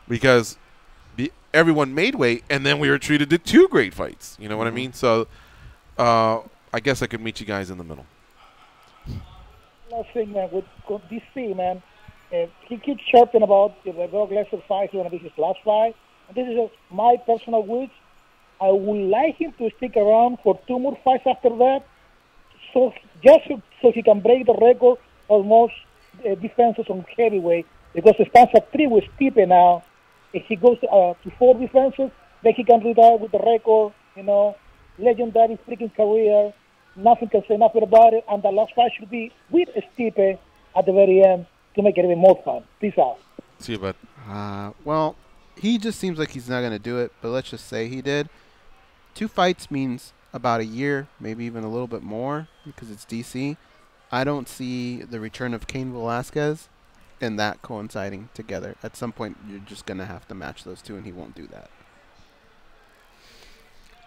because everyone made weight, and then we were treated to two great fights. You know what I mean? So I guess I could meet you guys in the middle. Last thing, man, with DC, man, he keeps chirping about the Brock Lesnar fight is going to be his last fight. And this is just my personal wish. I would like him to stick around for 2 more fights after that, so he can break the record of most defenses on heavyweight, because it stands at 3 with Stipe now. If he goes to 4 defenses, then he can retire with the record, legendary freaking career. Nothing can say nothing about it, and the last fight should be with Stipe at the very end to make it even more fun. Peace out. See you, bud. Well, he just seems like he's not going to do it, but let's just say he did. 2 fights means about a year, maybe even a little bit more, because it's DC. I don't see the return of Cain Velasquez and that coinciding together. At some point, you're just going to have to match those 2, and he won't do that.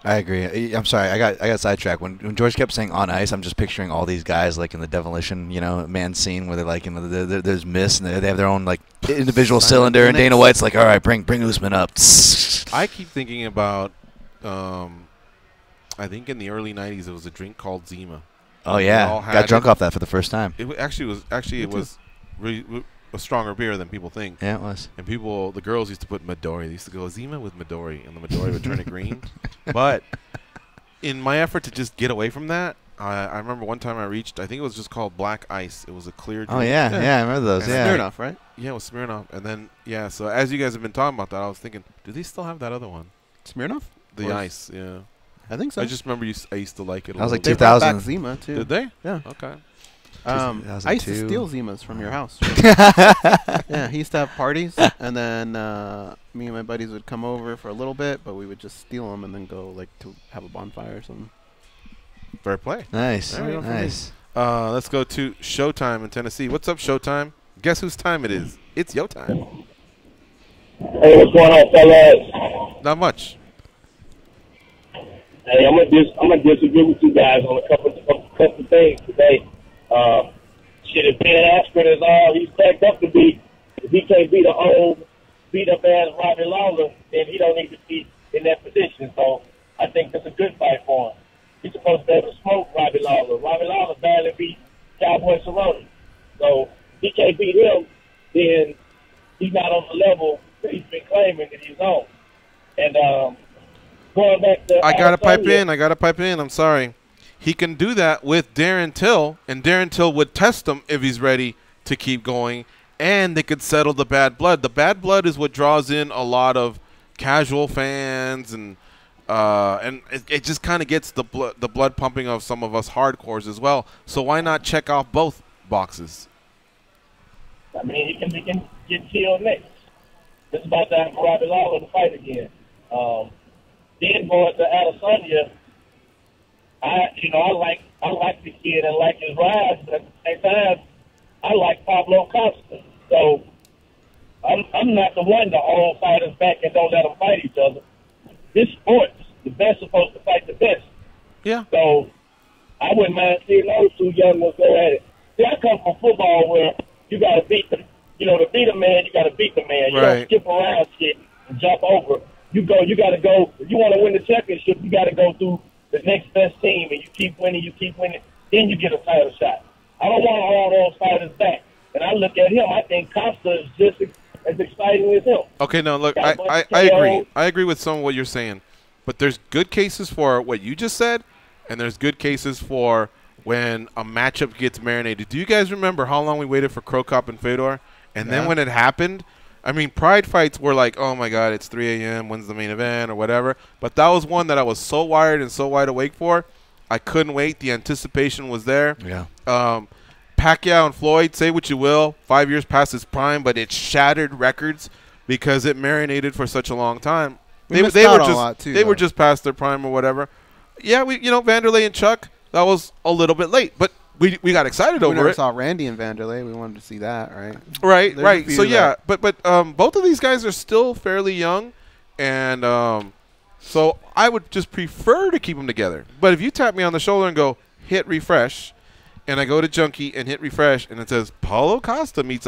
I agree. I'm sorry. I got sidetracked. When George kept saying on ice, I'm just picturing all these guys like in the Demolition, man scene where they're like, there's Mist and they have their own like individual cylinder, and Dana White's like, all right, bring Usman up. I keep thinking about, I think in the early '90s there was a drink called Zima. Oh yeah, got drunk off that for the first time. It was a stronger beer than people think. Yeah, it was. And the girls used to put Midori. They used to go Zima with Midori, and the Midori would turn it green. But in my effort to just get away from that, I remember one time I think it was just called Black Ice. It was a clear drink. Oh, yeah, I remember those. Yeah. Smirnoff, right? Yeah, it was Smirnoff. And then, so as you guys have been talking about that, I was thinking, do they still have that other one? Smirnoff? The ice, yeah. I think so. I just remember I used to like it a I was little like bit. 2000. They brought back Zima, too. Did they? Yeah. Okay. I used to steal Zimas from your house. Yeah, he used to have parties, and then me and my buddies would come over for a little bit, but we would just steal them and then go to have a bonfire or something. Fair play. Nice. Nice. Let's go to Showtime in Tennessee. What's up, Showtime? Guess whose time it is? It's your time. Hey, what's going on, fellas? Not much. Hey, I'm gonna disagree with you guys on a couple things today. If Ben Askren is all he's stacked up to be, if he can't beat an old, beat-up ass Robbie Lawler, then he don't need to be in that position. So I think that's a good fight for him. He's supposed to be able to smoke Robbie Lawler. Robbie Lawler badly beat Cowboy Cerrone. So if he can't beat him, then he's not on the level that he's been claiming that he's on. And going back to I gotta pipe in. I'm sorry. He can do that with Darren Till, and Darren Till would test him if he's ready to keep going, and they could settle the bad blood. The bad blood is what draws in a lot of casual fans, and it just kind of gets the blood pumping of some of us hardcores as well. So why not check off both boxes? I mean, he can get Till next. It's about time for Robbie Lawler to fight again. Then going to Adesanya. I like the kid and like his rise, but at the same time, I like Pablo Costa. So I'm not the one to hold fighters back and don't let them fight each other. This sports, the best supposed to fight the best. Yeah. So I wouldn't mind seeing those 2 young ones go at it. See, I come from football where you got to beat them. To beat a man, you got to beat the man. You don't skip around shit and jump over. You got to go. If you want to win the championship, you got to go through the next best team, and you keep winning, then you get a title shot. I don't want all those fighters back. And I look at him, I think Costa is just as exciting as him. Okay, no, look, Got a bunch I of agree. KOs. I agree with some of what you're saying. But there's good cases for what you just said, and there's good cases for when a matchup gets marinated. Do you guys remember how long we waited for Crow Cop and Fedor? And then when it happened, I mean, Pride fights were like, oh, my God, it's 3 a.m., when's the main event or whatever. But that was one that I was so wired and so wide awake for. I couldn't wait. The anticipation was there. Yeah. Pacquiao and Floyd, say what you will, 5 years past his prime, but it shattered records because it marinated for such a long time. They were just past their prime or whatever. Yeah, Vanderlei and Chuck, that was a little bit late, but we got excited over it. We never saw Randy and Vanderlei. We wanted to see that, right? Right. So yeah, but both of these guys are still fairly young, and so I would just prefer to keep them together. But if you tap me on the shoulder and go hit refresh, and I go to Junkie and hit refresh, and it says Paulo Costa meets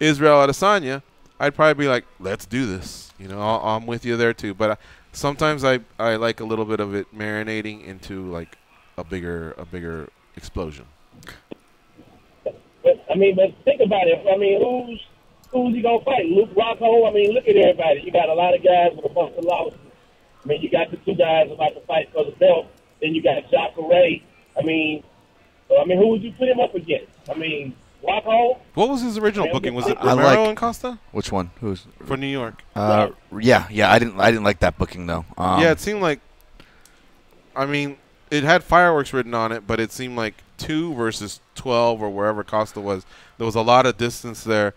Israel Adesanya, I'd probably be like, let's do this. I'm with you there too. But sometimes I like a little bit of it marinating into like a bigger explosion. But think about it. I mean, who's he gonna fight? Luke Rockhold? I mean, look at everybody. You got a lot of guys with a bunch of losses. I mean, you got the two guys about to fight for the belt. Then you got Jacare. I mean, who would you put him up against? I mean, Rockhold? What was his original booking? Was it Romero and Costa? Which one? Who's for New York? Yeah. I didn't like that booking though. Yeah, it seemed like. I mean, it had fireworks written on it, but it seemed like 2 versus 12 or wherever Costa was. There was a lot of distance there.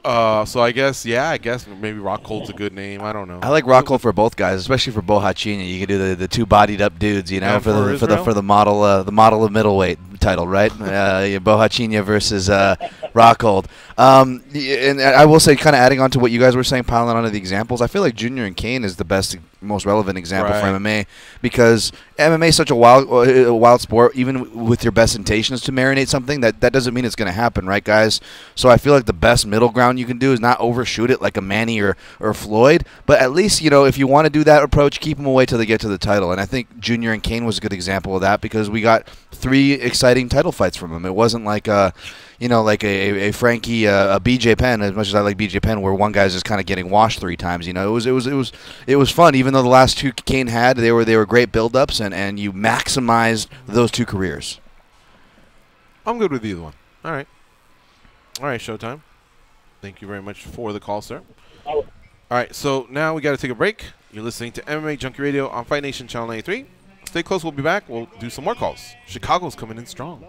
So I guess maybe Rockhold's a good name. I don't know. I like Rockhold for both guys, especially for Bohachinha. You could do the two bodied up dudes, for the model of middleweight title, right? Bohachinha versus Rockhold. And I will say, kind of adding on to what you guys were saying, piling onto the examples, I feel like Junior and Kane is the best, most relevant example for MMA, because MMA is such a wild sport. Even with your best intentions to marinate something, that doesn't mean it's going to happen, right, guys? So I feel like the best middle ground you can do is not overshoot it like a Manny or Floyd, but at least, if you want to do that approach, keep them away till they get to the title. And I think Junior and Kane was a good example of that, because we got 3 exciting title fights from them. It wasn't like like a Frankie, a BJ Penn, as much as I like BJ Penn, where one guy's just kind of getting washed 3 times. It was fun. Even though the last 2 Kane had, they were great build-ups, and you maximized those 2 careers. I'm good with either one. All right, Showtime. Thank you very much for the call, sir. All right, so now we got to take a break. You're listening to MMA Junkie Radio on Fight Nation Channel 93. Stay close. We'll be back. We'll do some more calls. Chicago's coming in strong.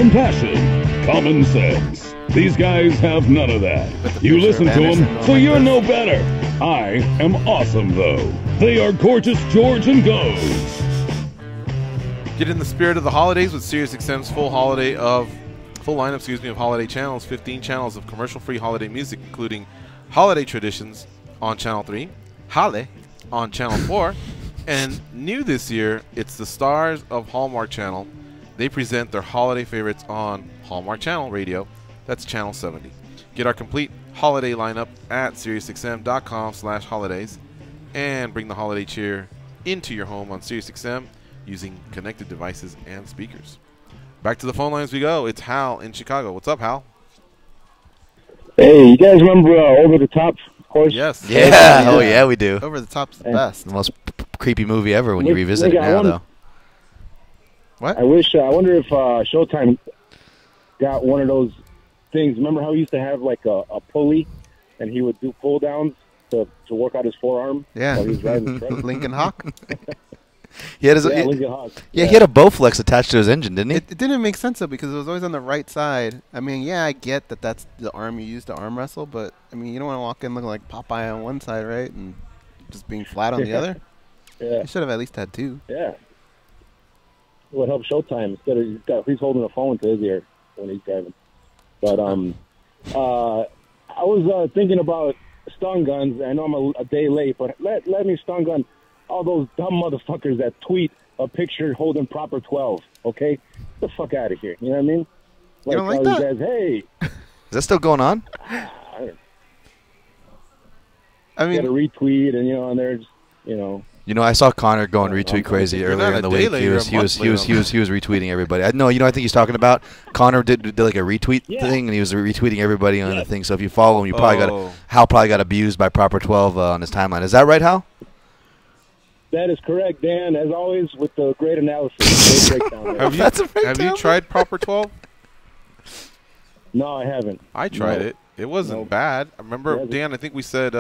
compassion, common sense. These guys have none of that. You listen to them, so you're no better. I am awesome, though. They are Gorgeous George and Goes. Get in the spirit of the holidays with SiriusXM's full lineup of holiday channels. 15 channels of commercial-free holiday music, including Holiday Traditions on Channel 3, Halle on Channel 4, and new this year, it's the Stars of Hallmark Channel. They present their holiday favorites on Hallmark Channel Radio. That's Channel 70. Get our complete holiday lineup at SiriusXM.com/holidays and bring the holiday cheer into your home on SiriusXM using connected devices and speakers. Back to the phone lines we go. It's Hal in Chicago. What's up, Hal? Hey, you guys remember Over the Top, of course? Yes. Yeah. Oh, yeah, we do. Over the Top's the best. The most creepy movie ever when you revisit it now, though. What? I wonder if Showtime got one of those things. Remember how he used to have like a pulley, and he would do pull downs to work out his forearm? Yeah. While he was driving the truck? Lincoln Hawk. He had his, Lincoln Hawk. Yeah, he had a Bowflex attached to his engine, didn't he? It didn't make sense though because it was always on the right side. I mean, yeah, I get that that's the arm you use to arm wrestle, but I mean, you don't want to walk in looking like Popeye on one side, right, and just being flat on the other. Yeah. You should have at least had two. Yeah. It would help Showtime instead of he's holding a phone to his ear when he's driving. But I was thinking about stun guns. I know I'm a day late, but let me stun gun all those dumb motherfuckers that tweet a picture holding proper 12. Okay, get the fuck out of here. You know what I mean? You don't like all that? these guys, hey. Is that still going on? I mean, get a retweet and and they're just, I saw Connor going retweet crazy earlier in the week. He was retweeting everybody. I think he's talking about Connor did like a retweet thing, and he was retweeting everybody on the thing. So if you follow him, you Hal probably got abused by Proper 12 on his timeline. Is that right, Hal? That is correct, Dan. As always, with the great analysis, great breakdown. Have you tried Proper 12? No, I haven't. I tried it. It wasn't bad. I remember, Dan, I think we said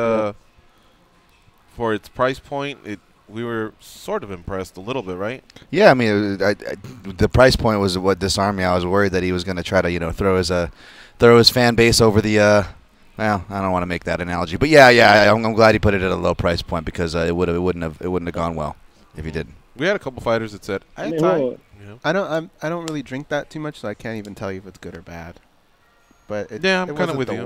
for its price point, we were sort of impressed a little bit, right? Yeah, I mean, the price point was what disarmed me. I was worried that he was going to try to, throw his fan base over the. Well, I don't want to make that analogy, but I'm glad he put it at a low price point because it wouldn't have gone well if he didn't. We had a couple fighters that said, I don't really drink that too much, so I can't even tell you if it's good or bad. But I'm kind of with you.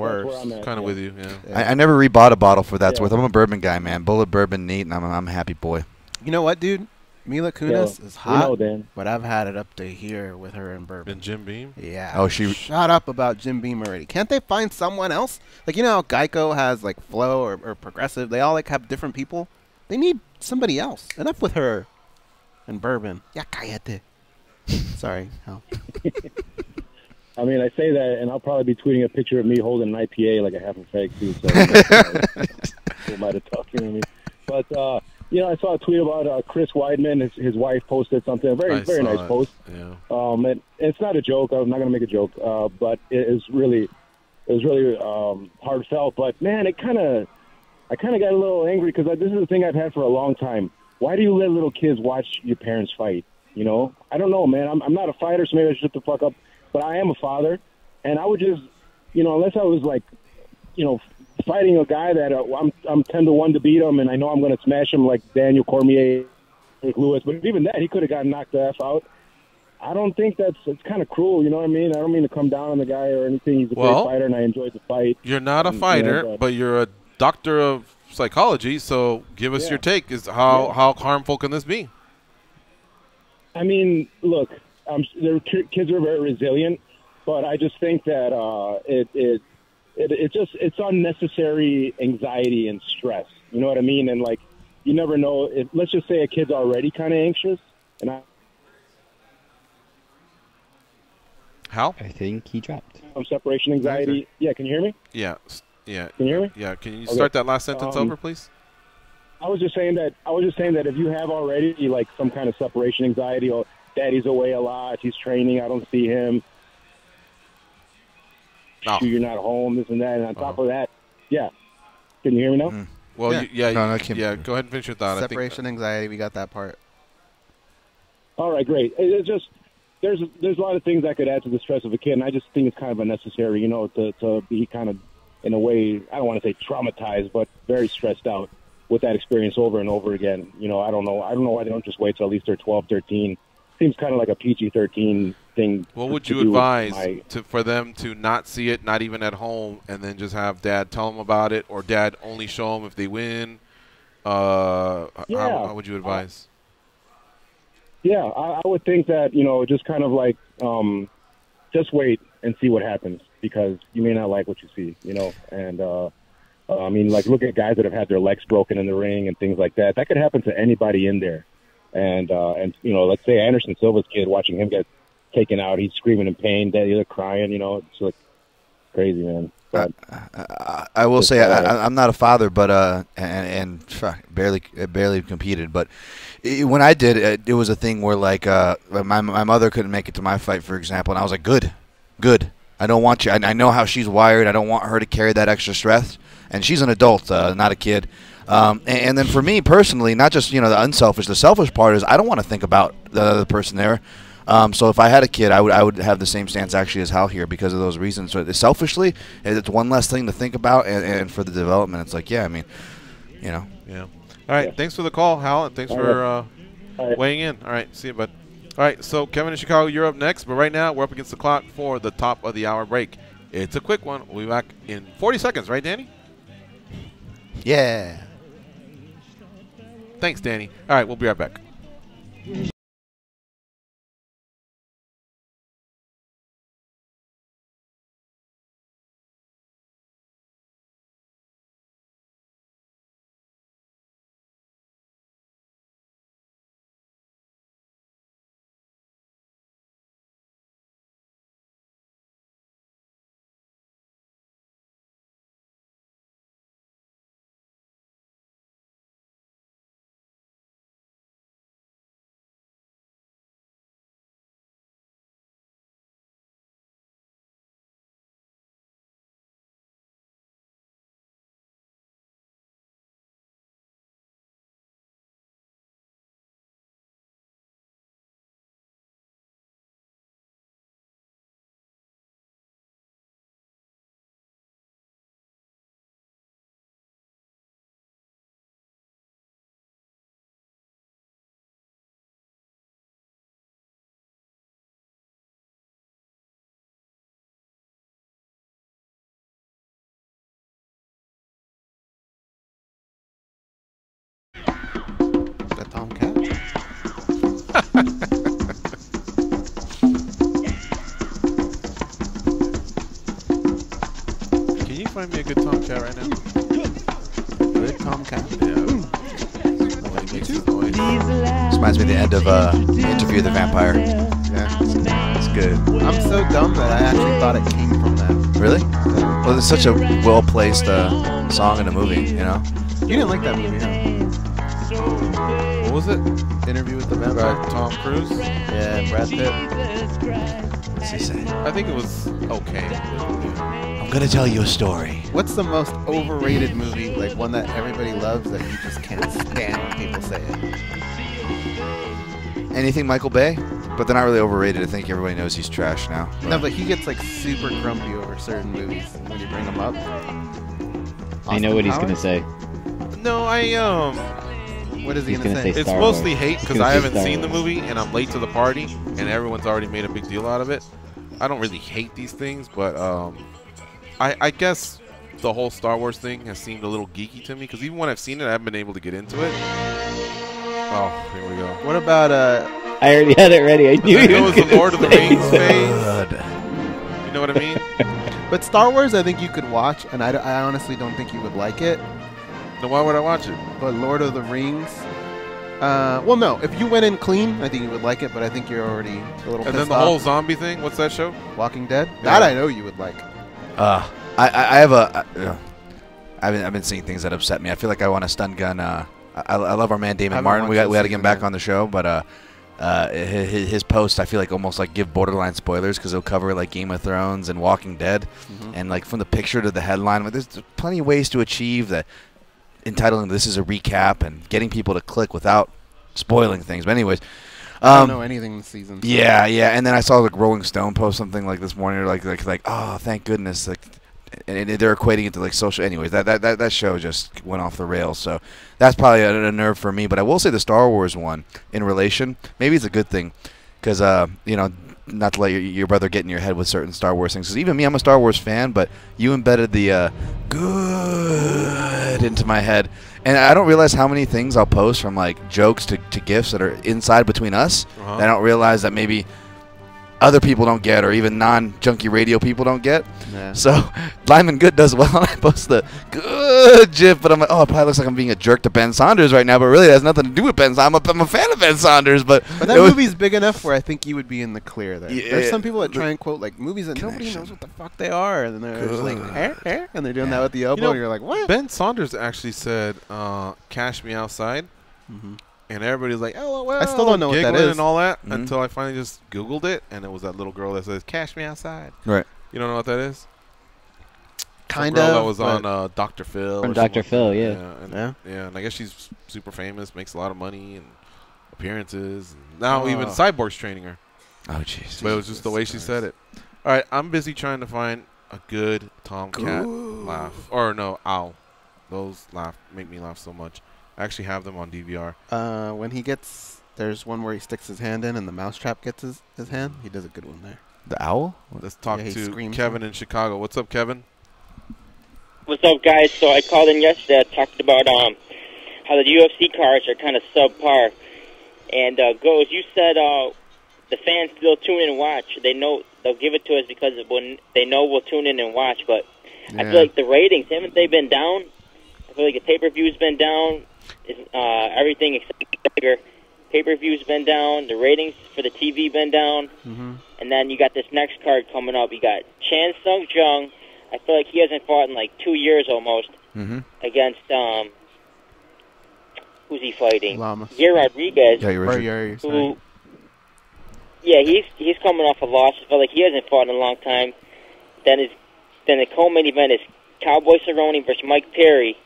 Kind of with you. Yeah. I never rebought a bottle for that's worth. I'm a bourbon guy, man. Bullet bourbon, neat, and I'm a happy boy. You know what, dude? Mila Kunis is hot, Dan. but I've had it up to here with her and bourbon. And Jim Beam? Yeah. Oh, shut up about Jim Beam already. Can't they find someone else? Like, how Geico has, like, Flo or Progressive. They all, like, have different people. They need somebody else. Enough with her and bourbon. Ya cállate. Sorry. Hal. I mean, I say that, and I'll probably be tweeting a picture of me holding an IPA like a half a fake, too. So, who might have talked, you know what I mean? But, I saw a tweet about Chris Weidman. His wife posted something. A very nice post. Yeah. And it's not a joke. I'm not going to make a joke. But it was really heartfelt. But man, I kind of got a little angry because this is the thing I've had for a long time. Why do you let little kids watch your parents fight? I don't know, man. I'm not a fighter, so maybe I should shut the fuck up. But I am a father, and I would just, unless I was like, fighting a guy that I'm 10-1 to beat him, and I know I'm going to smash him like Daniel Cormier, Rick Lewis. But even that, he could have gotten knocked the F out. I don't think it's kind of cruel. You know what I mean? I don't mean to come down on the guy or anything. He's a great fighter, and I enjoyed the fight. You're not a fighter, but you're a doctor of psychology. So give us your take. How harmful can this be? I mean, look, their kids are very resilient, but I just think that it's unnecessary anxiety and stress. You know what I mean? And like, you never know. Let's just say a kid's already kind of anxious, and How? I think he dropped. Separation anxiety. Yeah, can you hear me? Yeah. Can you hear me? Yeah. Can you start that last sentence over, please? I was just saying that if you have already like some kind of separation anxiety, or daddy's away a lot, he's training, I don't see him. You're not home, this and that, and on top of that, can you hear me now? Well, No, I can't. Go ahead and finish your thought. Separation anxiety, we got that part. All right, great. It's just, there's a lot of things that could add to the stress of a kid, and I just think it's kind of unnecessary, you know, to be kind of, in a way, I don't want to say traumatized, but very stressed out with that experience over and over again. You know, I don't know why they don't just wait till at least they're 12, 13. Seems kind of like a PG-13 thing. What would you advise for them to not see it, not even at home, and then just have Dad tell them about it, or Dad only show them if they win? How would you advise? I would think that, you know, just kind of like just wait and see what happens, because you may not like what you see, you know. And I mean, like, look at guys that have had their legs broken in the ring and things like that. That could happen to anybody in there. And you know, let's say Anderson Silva's kid, watching him get taken out, he's screaming in pain, they're crying, you know. It's like crazy, man. But I will say I'm not a father, but and barely competed. But when I did, it was a thing where, like, my mother couldn't make it to my fight, for example, and I was like, good. I don't want you. I know how she's wired. I don't want her to carry that extra stress. And she's an adult, not a kid. And then for me personally, not just, you know, the unselfish, the selfish part is I don't want to think about the other person there. So if I had a kid, I would have the same stance actually as Hal here because of those reasons. So selfishly, it's one less thing to think about, and for the development, it's like, yeah, I mean, you know. Yeah. All right. Thanks for the call, Hal, and thanks for weighing in. All right. See you, bud. All right. So Kevin in Chicago, you're up next. But right now, we're up against the clock for the top of the hour break. It's a quick one. We'll be back in 40 seconds, right, Danny? Yeah. Thanks, Danny. All right. We'll be right back. Can you find me a good Tomcat right now? Good Tomcat? Yeah. Nobody makes this noise. This reminds me of the end of Interview with the Vampire. Yeah. It's good. I'm so dumb that I actually thought it came from that. Really? Well, it's such a well-placed song in a movie, you know? You didn't like that movie, huh? What was it? Interview with the Vampire. Tom Cruise? Yeah, Brad Pitt. What's he say? I think it was okay. I'm going to tell you a story. What's the most overrated movie, like one that everybody loves that you just can't stand when people say it? Anything Michael Bay? But they're not really overrated. I think everybody knows he's trash now. No, but he gets like super grumpy over certain movies when you bring them up. I know what he's going to say. No, what is he going to say? It's mostly hate because I haven't seen the movie and I'm late to the party and everyone's already made a big deal out of it. I don't really hate these things, but I guess the whole Star Wars thing has seemed a little geeky to me because even when I've seen it, I haven't been able to get into it. Oh, here we go. What about I already had it ready. I knew it was the Lord of the Rings phase. You know what I mean? But Star Wars, I think you could watch, and I honestly don't think you would like it. Then why would I watch it? But Lord of the Rings, well, no. If you went in clean, I think you would like it. But I think you're already a little. And then the whole zombie thing. What's that show? Walking Dead. Yeah. That I know you would like. I have I've been seeing things that upset me. I feel like I want a stun gun. I love our man Damon Martin. We got to get him back on the show, but his posts I feel like almost like give borderline spoilers because he'll cover like Game of Thrones and Walking Dead, and like from the picture to the headline, there's plenty of ways to achieve that. Entitling this is a recap and getting people to click without spoiling things. But anyways, I don't know anything this season. So. Yeah, and then I saw like Rolling Stone post something like this morning, like oh, thank goodness, like, and they're equating it to like social. Anyways, that show just went off the rails. So that's probably a nerve for me. But I will say the Star Wars one in relation, maybe it's a good thing, because not to let your brother get in your head with certain Star Wars things. Because even me, I'm a Star Wars fan, but you embedded the good into my head. And I don't realize how many things I'll post from like jokes to gifs that are inside between us. Uh-huh. That I don't realize that maybe other people don't get, or even non-junkie radio people don't get. Yeah. So Lyman Good does well, and I post the good gif, but I'm like, oh, it probably looks like I'm being a jerk to Ben Saunders right now, but really it has nothing to do with Ben Saunders. I'm a fan of Ben Saunders, but that movie's big enough where I think you would be in the clear there. Yeah, There's some people that try and quote like movies that nobody knows what the fuck they are, and they're just like, and they're doing that with the elbow, and you're like, what? Ben Saunders actually said, "Cash Me Outside." Mm-hmm. And everybody's like, "LOL." I still don't know what that is. And all that until I finally just Googled it, and it was that little girl that says, "Cash me outside." Right. You don't know what that is? Kind of. of. That was on Dr. Phil. From Dr. Phil, yeah. Yeah, and I guess she's super famous, makes a lot of money and appearances. And now even Cyborg's training her. Oh, jeez. But it was just the way she said it. All right, I'm busy trying to find a good Tomcat laugh. Or no, owl. Those make me laugh so much. I actually have them on DVR. When he gets, there's one where he sticks his hand in and the mousetrap gets his hand. He does a good one there. The owl? Let's talk to Kevin in Chicago. What's up, Kevin? What's up, guys? So I called in yesterday. I talked about how the UFC cards are kind of subpar. And Goes, you said the fans still tune in and watch. They know they'll give it to us because when they know we'll tune in and watch. But I feel like the ratings, haven't they been down? I feel like the pay-per-view's been down. Everything except bigger. Pay-per-view's been down. The ratings for the TV been down. Mm-hmm. And then you got this next card coming up. You got Chan Sung Jung. I feel like he hasn't fought in like 2 years almost. Mm-hmm. Against who's he fighting? Lamas. Yair Rodriguez. Who? Yeah, he's coming off a loss. I feel like he hasn't fought in a long time. Then the co-main event is Cowboy Cerrone versus Mike Perry.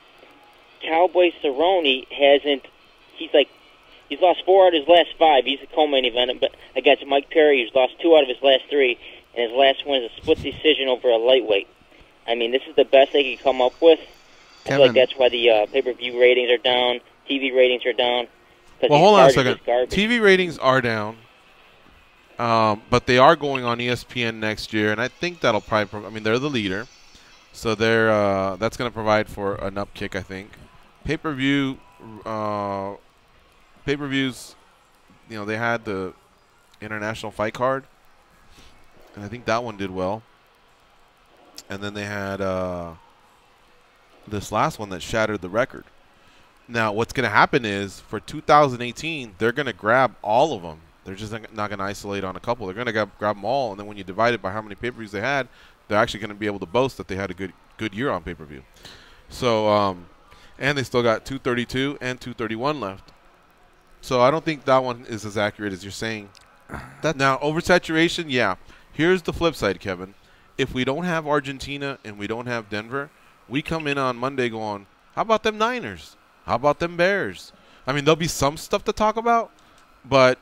Cowboy Cerrone he's lost 4 out of his last 5. He's the co-main event, but against Mike Perry, he's lost 2 out of his last 3, and his last one is a split decision over a lightweight. I mean, this is the best they could come up with. I feel like that's why the pay-per-view ratings are down, TV ratings are down. Well, hold on a second. TV ratings are down, but they are going on ESPN next year, and I think that'll probably. I mean, they're the leader, so that's going to provide for an upkick, I think. Pay-per-views, they had the international fight card, and I think that one did well. And then they had this last one that shattered the record. Now, what's going to happen is for 2018, they're going to grab all of them. They're just not going to isolate on a couple. They're going to grab them all, and then when you divide it by how many pay-per-views they had, they're actually going to be able to boast that they had a good year on pay-per-view. So, and they still got 232 and 231 left. So I don't think that one is as accurate as you're saying. Now, oversaturation, yeah. Here's the flip side, Kevin. If we don't have Argentina and we don't have Denver, we come in on Monday going, how about them Niners? How about them Bears? I mean, there'll be some stuff to talk about, but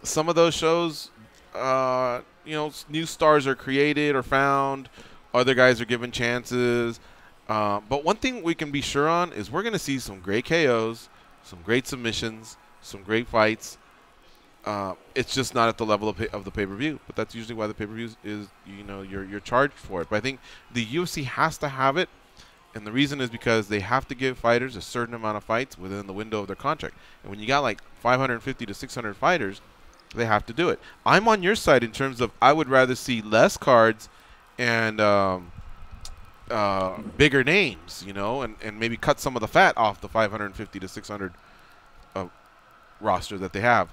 some of those shows, new stars are created or found. Other guys are given chances. But one thing we can be sure on is we're going to see some great KOs, some great submissions, some great fights. It's just not at the level of the pay-per-view. But that's usually why the pay-per-view is, you're charged for it. But I think the UFC has to have it. And the reason is because they have to give fighters a certain amount of fights within the window of their contract. And when you got like 550 to 600 fighters, they have to do it. I'm on your side in terms of I would rather see less cards and bigger names, and maybe cut some of the fat off the 550 to 600 roster that they have.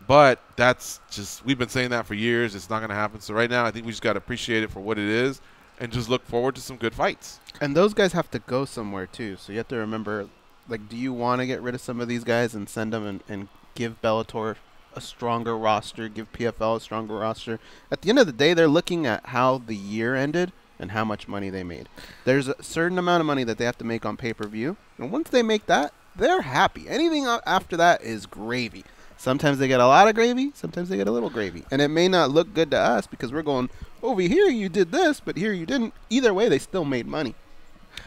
But that's just, we've been saying that for years. It's not going to happen. So right now, I think we just got to appreciate it for what it is and just look forward to some good fights. And those guys have to go somewhere, too. So you have to remember, like, do you want to get rid of some of these guys and send them and give Bellator a stronger roster, give PFL a stronger roster? At the end of the day, they're looking at how the year ended and how much money they made. There's a certain amount of money that they have to make on pay-per-view. And once they make that, they're happy. Anything after that is gravy. Sometimes they get a lot of gravy. Sometimes they get a little gravy. And it may not look good to us because we're going, over here you did this, but here you didn't. Either way, they still made money.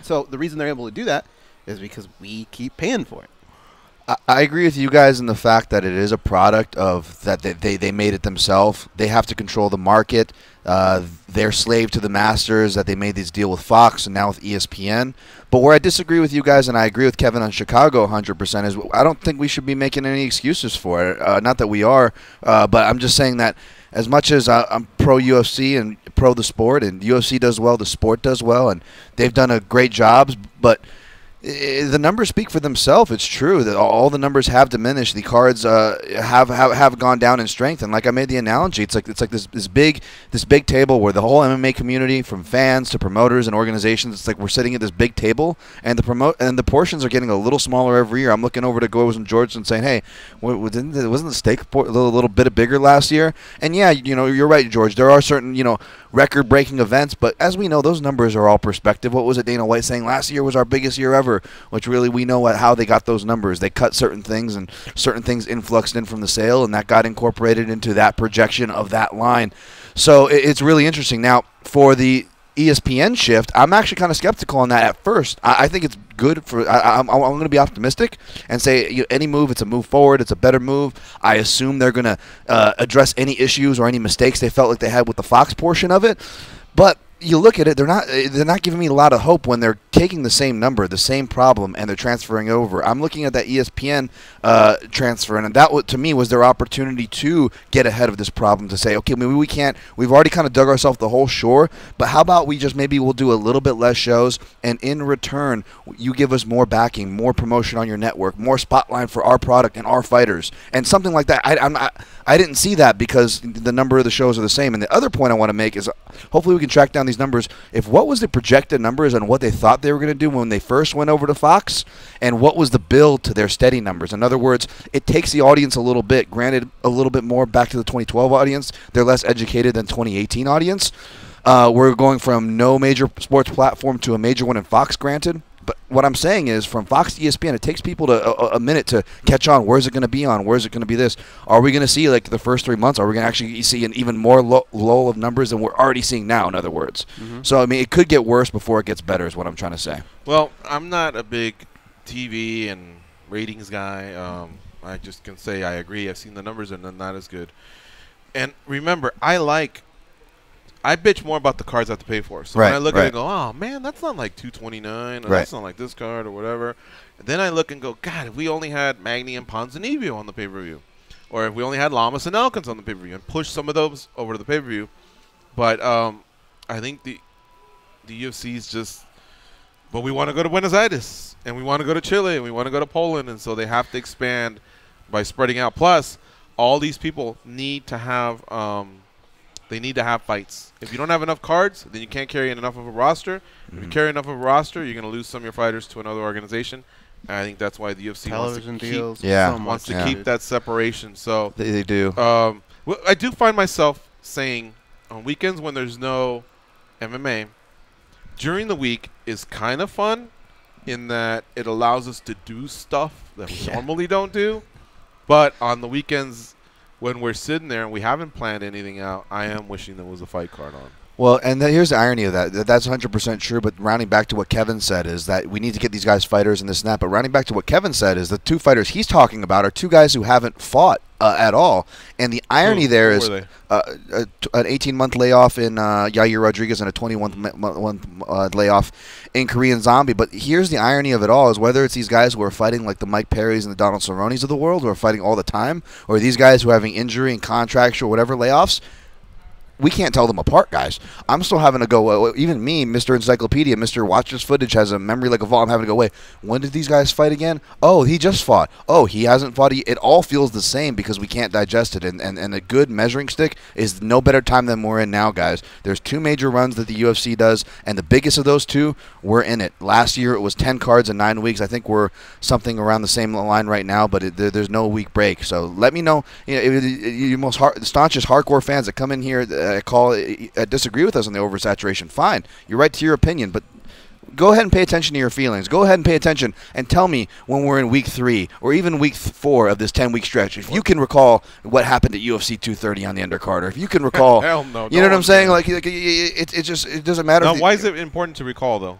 So the reason they're able to do that is because we keep paying for it. I agree with you guys in the fact that it is a product of that they made it themselves. They have to control the market. They're slave to the masters that they made this deal with Fox and now with ESPN. But where I disagree with you guys, and I agree with Kevin on Chicago 100%, is I don't think we should be making any excuses for it. Not that we are, but I'm just saying that as much as I'm pro UFC and pro the sport, and UFC does well, the sport does well, and they've done a great job, but the numbers speak for themselves. It's true that all the numbers have diminished. The cards have gone down in strength, and like I made the analogy, it's like this big table where the whole MMA community, from fans to promoters and organizations, it's like we're sitting at this big table, and the portions are getting a little smaller every year. I'm looking over to Goes and George and saying, hey, wasn't the steak a little bit bigger last year? And yeah, you're right, George. There are certain record-breaking events, but as we know, those numbers are all perspective. What was it Dana White saying? Last year was our biggest year ever, which really we know how they got those numbers. They cut certain things, and certain things influxed in from the sale, and that got incorporated into that projection of that line. So it's really interesting. Now, for the ESPN shift, I'm actually kind of skeptical on that at first. I think it's good for. I'm going to be optimistic and say any move, it's a move forward. It's a better move. I assume they're going to address any issues or any mistakes they felt like they had with the Fox portion of it. But you look at it, they're not giving me a lot of hope when they're taking the same number, the same problem, and they're transferring over. I'm looking at that ESPN transfer, and that to me was their opportunity to get ahead of this problem, to say, okay, maybe we can't. We've already kind of dug ourselves the whole shore, but how about we just maybe we'll do a little bit less shows, and in return, you give us more backing, more promotion on your network, more spotlight for our product and our fighters, and something like that. I didn't see that because the number of the shows are the same. And the other point I want to make is hopefully we can track down these numbers. If what was the projected numbers and what they thought they were going to do when they first went over to Fox, and what was the build to their steady numbers. In other words, it takes the audience a little bit, granted a little bit more back to the 2012 audience. They're less educated than 2018 audience. We're going from no major sports platform to a major one in Fox, granted. But what I'm saying is, from Fox to ESPN, it takes people a minute to catch on. Where's it going to be on? Where's it going to be this? Are we going to see, like, the first 3 months, are we going to actually see an even more lull of numbers than we're already seeing now, in other words? So, I mean, it could get worse before it gets better is what I'm trying to say. Well, I'm not a big TV and ratings guy. I just can say I agree. I've seen the numbers, and they're not as good. And remember, I bitch more about the cards I have to pay for. So when I look at it and go, oh, man, that's not like $229, or that's not like this card or whatever. And then I look and go, God, if we only had Magny and Ponzinibbio on the pay-per-view, or if we only had Lamas and Elkins on the pay-per-view, and push some of those over to the pay-per-view. But I think the UFC is just, but we want to go to Buenos Aires, and we want to go to Chile, and we want to go to Poland, and so they have to expand by spreading out. Plus, all these people need to have they need to have fights. If you don't have enough cards, then you can't carry enough of a roster. If you carry enough of a roster, you're going to lose some of your fighters to another organization. And I think that's why the UFC wants to keep that separation. So they do. I do find myself saying on weekends when there's no MMA, during the week is kind of fun in that it allows us to do stuff that we normally don't do. But on the weekends, when we're sitting there and we haven't planned anything out, I am wishing there was a fight card on. Well, and here's the irony of that. That's 100% true, but rounding back to what Kevin said is that we need to get these guys fighters and this and that. But rounding back to what Kevin said is the two fighters he's talking about are two guys who haven't fought at all. And the irony there is an 18-month layoff in Yair Rodriguez and a 21-month layoff in Korean Zombie. But here's the irony of it all is whether it's these guys who are fighting like the Mike Perrys and the Donald Cerrones of the world who are fighting all the time, or these guys who are having injury and contractual whatever layoffs, we can't tell them apart, guys. I'm still having to go, even me, Mr. Encyclopedia, Mr. Watches Footage has a memory like a vault. I'm having to go, wait, when did these guys fight again? Oh, he just fought. Oh, he hasn't fought. It all feels the same because we can't digest it. And a good measuring stick is no better time than we're in now, guys. There's two major runs that the UFC does, and the biggest of those two, we're in it. Last year, it was 10 cards in 9 weeks. I think we're something around the same line right now, but there's no week break. So let me know, you most staunchest hardcore fans that come in here, disagree with us on the oversaturation, fine. You're right to your opinion, but go ahead and pay attention to your feelings. Go ahead and pay attention and tell me when we're in week 3 or even week 4 of this 10-week stretch, if you can recall what happened at UFC 230 on the undercard, or if you can recall, Hell no, you know what I'm saying? Like it doesn't matter. Now, why is it important to recall though?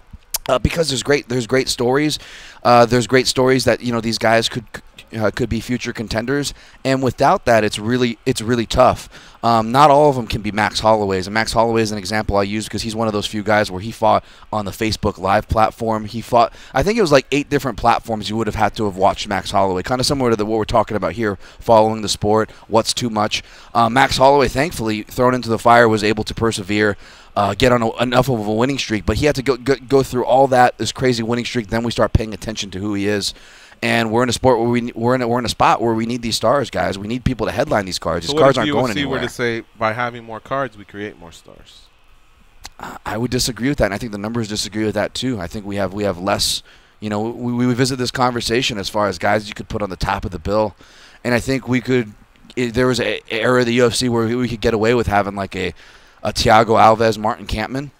Because there's great stories. There's great stories that these guys could be future contenders, and without that, it's really tough. Not all of them can be Max Holloways, and Max Holloway is an example I use because he's one of those few guys where he fought on the Facebook Live platform. He fought, I think it was like 8 different platforms you would have had to have watched Max Holloway, kind of similar to what we're talking about here, following the sport, what's too much. Max Holloway, thankfully, thrown into the fire, was able to persevere. Get on enough of a winning streak, but he had to go through all this crazy winning streak. Then we start paying attention to who he is, and we're in a sport where we're in a spot where we need these stars, guys. We need people to headline these cards. These cards aren't going anywhere. So what if UFC were to say by having more cards we create more stars? I would disagree with that, and I think the numbers disagree with that too. I think we have less. We visit this conversation as far as guys you could put on the top of the bill, and I think we could. There was an era of the UFC where we could get away with having like a Thiago Alves, Martin Kampmann,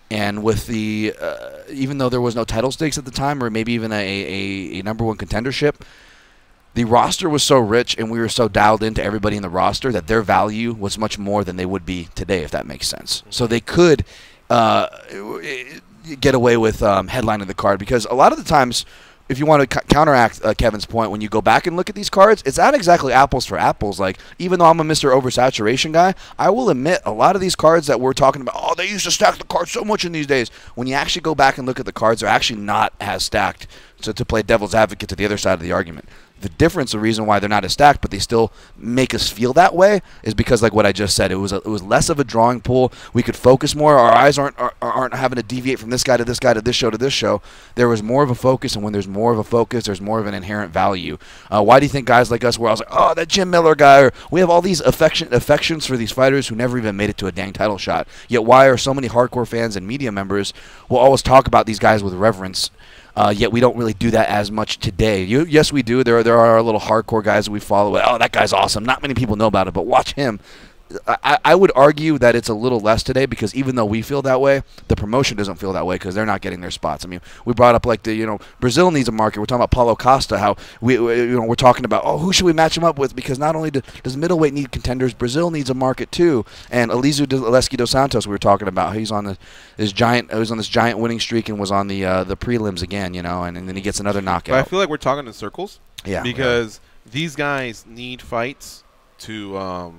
and with the even though there was no title stakes at the time, or maybe even a number 1 contendership, the roster was so rich and we were so dialed into everybody in the roster that their value was much more than they would be today, if that makes sense. So they could get away with headlining the card, because a lot of the times, if you want to counteract Kevin's point, when you go back and look at these cards, it's not exactly apples for apples. Like, even though I'm a Mr. Oversaturation guy, I will admit a lot of these cards that we're talking about, oh, they used to stack the cards so much in these days. When you actually go back and look at the cards, they're actually not as stacked. So to play devil's advocate to the other side of the argument, the difference, the reason why they're not as stacked, but they still make us feel that way, is because, like what I just said, it was less of a drawing pool. We could focus more. Our eyes aren't having to deviate from this guy to this guy to this show to this show. There was more of a focus, and when there's more of a focus, there's more of an inherent value. Why do you think guys like us, where I was like, oh, that Jim Miller guy, or we have all these affections for these fighters who never even made it to a dang title shot? Yet why are so many hardcore fans and media members will always talk about these guys with reverence? Yet we don't really do that as much today. Yes, we do. There are our little hardcore guys that we follow. Oh, that guy's awesome. Not many people know about it, but watch him. I would argue that it's a little less today, because even though we feel that way, the promotion doesn't feel that way because they're not getting their spots. I mean, we brought up like Brazil needs a market. We're talking about Paulo Costa, how we're talking about, oh, who should we match him up with? Because not only does middleweight need contenders, Brazil needs a market too. And Elizu Aleski dos Santos, we were talking about, he's on this giant winning streak and was on the prelims again, and then he gets another knockout. But I feel like we're talking in circles. Yeah. Because these guys need fights to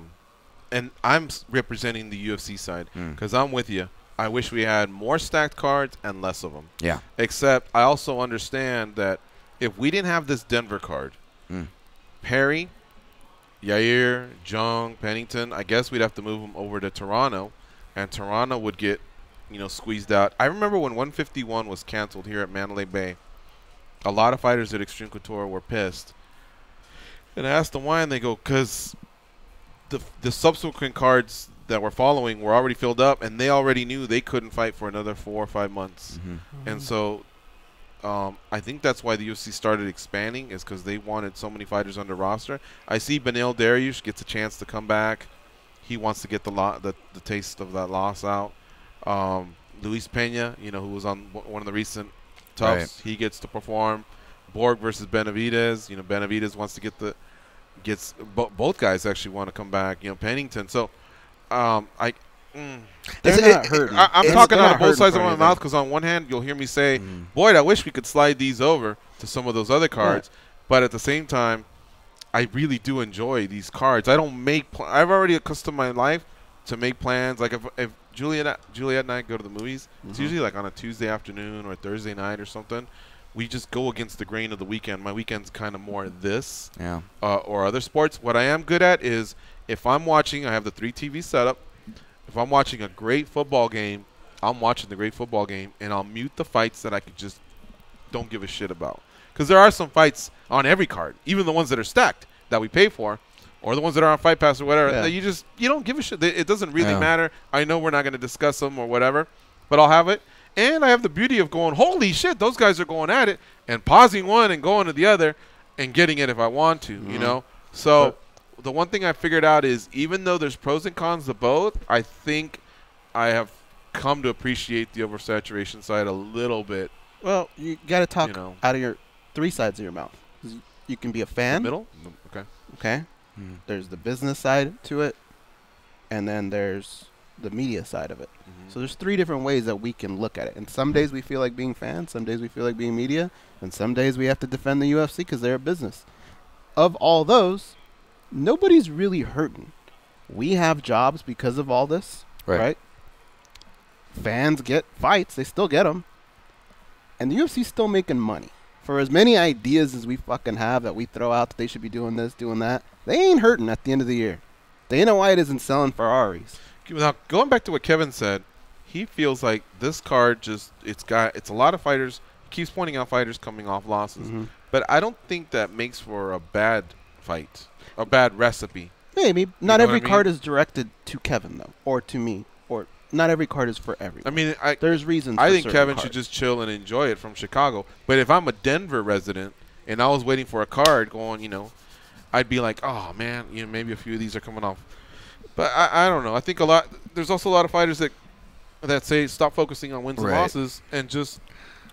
and I'm representing the UFC side because I'm with you. I wish we had more stacked cards and less of them. Yeah. Except I also understand that if we didn't have this Denver card, Perry, Yair, Jung, Pennington, I guess we'd have to move them over to Toronto, and Toronto would get, squeezed out. I remember when 151 was canceled here at Mandalay Bay, a lot of fighters at Extreme Couture were pissed. And I asked them why, and they go, because the subsequent cards that were following were already filled up, and they already knew they couldn't fight for another 4 or 5 months. And so I think that's why the UFC started expanding, is because they wanted so many fighters on the roster. I see Beneil Dariush gets a chance to come back. He wants to get the taste of that loss out. Luis Pena, who was on one of the recent toughs, he gets to perform. Borg versus Benavidez. Benavidez wants to both guys actually want to come back. Pennington. So, I'm talking out of both sides of my mouth, because on one hand you'll hear me say, "Boy, I wish we could slide these over to some of those other cards," but at the same time, I really do enjoy these cards. I don't make. I've already accustomed my life to make plans. Like if Juliet and I go to the movies, it's usually like on a Tuesday afternoon or a Thursday night or something. We just go against the grain of the weekend. My weekend's kind of more this or other sports. What I am good at is, if I'm watching, I have the 3 TV setup. If I'm watching a great football game, I'm watching the great football game, and I'll mute the fights that I could just don't give a shit about. Because there are some fights on every card, even the ones that are stacked that we pay for, or the ones that are on Fight Pass or whatever, that you don't give a shit. It doesn't really matter. I know we're not going to discuss them or whatever, but I'll have it. And I have the beauty of going, holy shit, those guys are going at it, and pausing one and going to the other and getting it if I want to, So the one thing I figured out is, even though there's pros and cons to both, I think I have come to appreciate the oversaturation side a little bit. Well, you got to talk You know. out of your three sides of your mouth. You can be a fan. Middle? Okay. Okay. There's the business side to it, and then there's the media side of it. So there's three different ways that we can look at it. And some days we feel like being fans, some days we feel like being media, and some days we have to defend the UFC because they're a business. Of all those, nobody's really hurting. We have jobs because of all this, right? Fans get fights. They still get them. And the UFC's still making money. For as many ideas as we fucking have that we throw out that they should be doing this, doing that, they ain't hurting at the end of the year. Dana White isn't selling Ferraris. Now, going back to what Kevin said, he feels like this card just, it's a lot of fighters. He keeps pointing out fighters coming off losses. But I don't think that makes for a bad fight, a bad recipe. Maybe. Not know every what I mean? card is directed to Kevin, though, or to me, or not every card is for everyone. I mean, there's reasons I for think certain Kevin cards. should just chill and enjoy it from Chicago. But if I'm a Denver resident and I was waiting for a card going, you know, I'd be like, oh, man, you know, maybe a few of these are coming off. But I don't know. I think there's also a lot of fighters that say stop focusing on wins and losses and just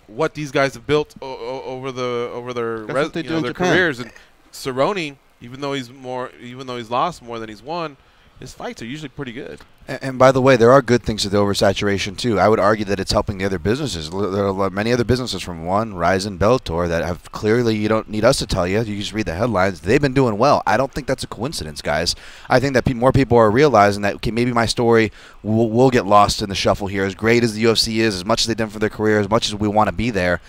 what these guys have built over their their careers. And Cerrone, even though he's lost more than he's won, his fights are usually pretty good. And by the way, there are good things to the oversaturation too. I would argue that it's helping the other businesses. There are many other businesses from Ryzen, Bellator that have clearly, you don't need us to tell you. You just read the headlines. They've been doing well. I don't think that's a coincidence, guys. I think that more people are realizing that, okay, maybe my story will get lost in the shuffle here. As great as the UFC is, as much as they've done for their career, as much as we want to be there,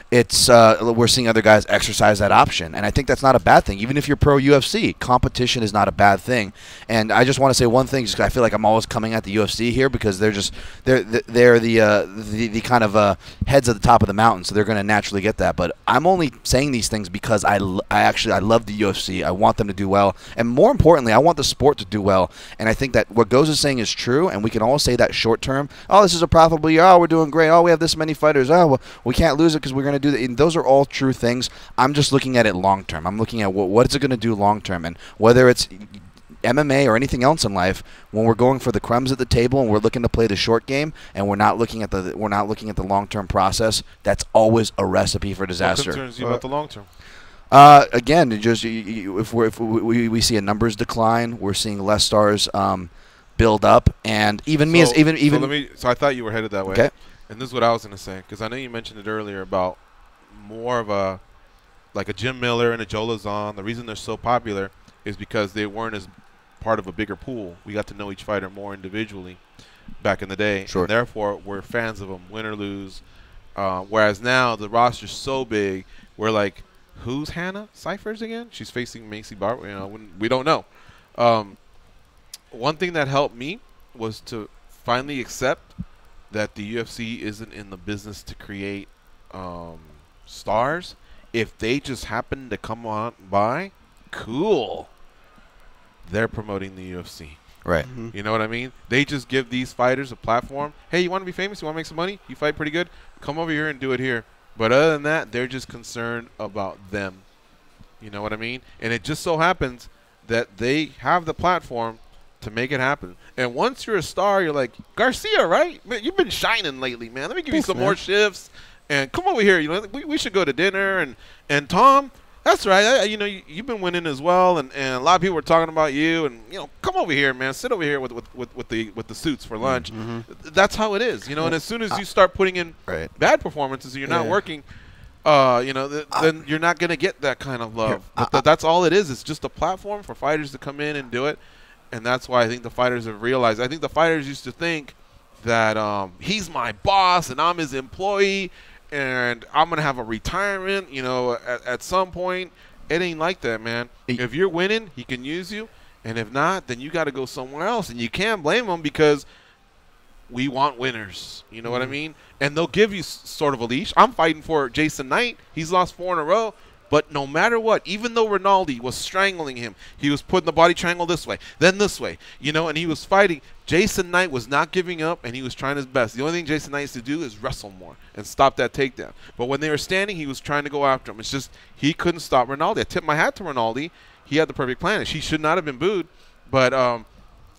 it's we're seeing other guys exercise that option, and I think that's not a bad thing. Even if you're pro UFC, competition is not a bad thing. And I just want to say one thing, just 'cause I feel like I'm always coming at the UFC here because they're the kind of heads at the top of the mountain, so they're going to naturally get that. But I'm only saying these things because I love the UFC. I want them to do well, and more importantly, I want the sport to do well. And I think that what Goz is saying is true, and we can all say that short term. Oh, this is a profitable year. Oh, we're doing great. Oh, we have this many fighters. Oh, well, we can't lose it because we're going to do that. And those are all true things. I'm just looking at it long term. I'm looking at what is it going to do long term, and whether it's MMA or anything else in life, when we're going for the crumbs at the table and we're looking to play the short game and we're not looking at the long term process, that's always a recipe for disaster. What concerns you about the long term? Again, if we see a numbers decline, we're seeing less stars build up, and even me as even. So I thought you were headed that way. Okay. And this is what I was going to say, because I know you mentioned it earlier about more of a Jim Miller and a Joe Lazon. The reason they're so popular is because they weren't as part of a bigger pool. We got to know each fighter more individually back in the day. Sure. And therefore, we're fans of them, win or lose. Whereas now the roster's so big, we're like, who's Hannah Cyphers again? She's facing Macy Barber. You know, we don't know. One thing that helped me was to finally accept that the UFC isn't in the business to create stars. If they just happen to come on by, cool. They're promoting the UFC. Right. You know what I mean? They just give these fighters a platform. Hey, you want to be famous? You want to make some money? You fight pretty good? Come over here and do it here. But other than that, they're just concerned about them. You know what I mean? And it just so happens that they have the platform to make it happen. And once you're a star, you're like, Garcia, right? Man, you've been shining lately, man. Let me give you some more shifts. And come over here. You know, we should go to dinner. And Tom, that's right. You know, you've been winning as well. And a lot of people were talking about you. And, you know, come over here, man. Sit over here with the suits for lunch. That's how it is. You know, and as soon as you start putting in bad performances and you're not working, you know, then you're not going to get that kind of love. But that's all it is. It's just a platform for fighters to come in and do it. And that's why I think the fighters have realized. I think the fighters used to think that he's my boss and I'm his employee and I'm going to have a retirement, you know, at some point. It ain't like that, man. If you're winning, he can use you. And if not, then you got to go somewhere else. And you can't blame him because we want winners. You know what I mean? And they'll give you sort of a leash. I'm fighting for Jason Knight. He's lost 4 in a row. But no matter what, even though Rinaldi was strangling him, he was putting the body triangle this way, then this way, you know, and he was fighting. Jason Knight was not giving up, and he was trying his best. The only thing Jason Knight used to do is wrestle more and stop that takedown. But when they were standing, he was trying to go after him. It's just he couldn't stop Rinaldi. I tip my hat to Rinaldi. He had the perfect plan. He should not have been booed. But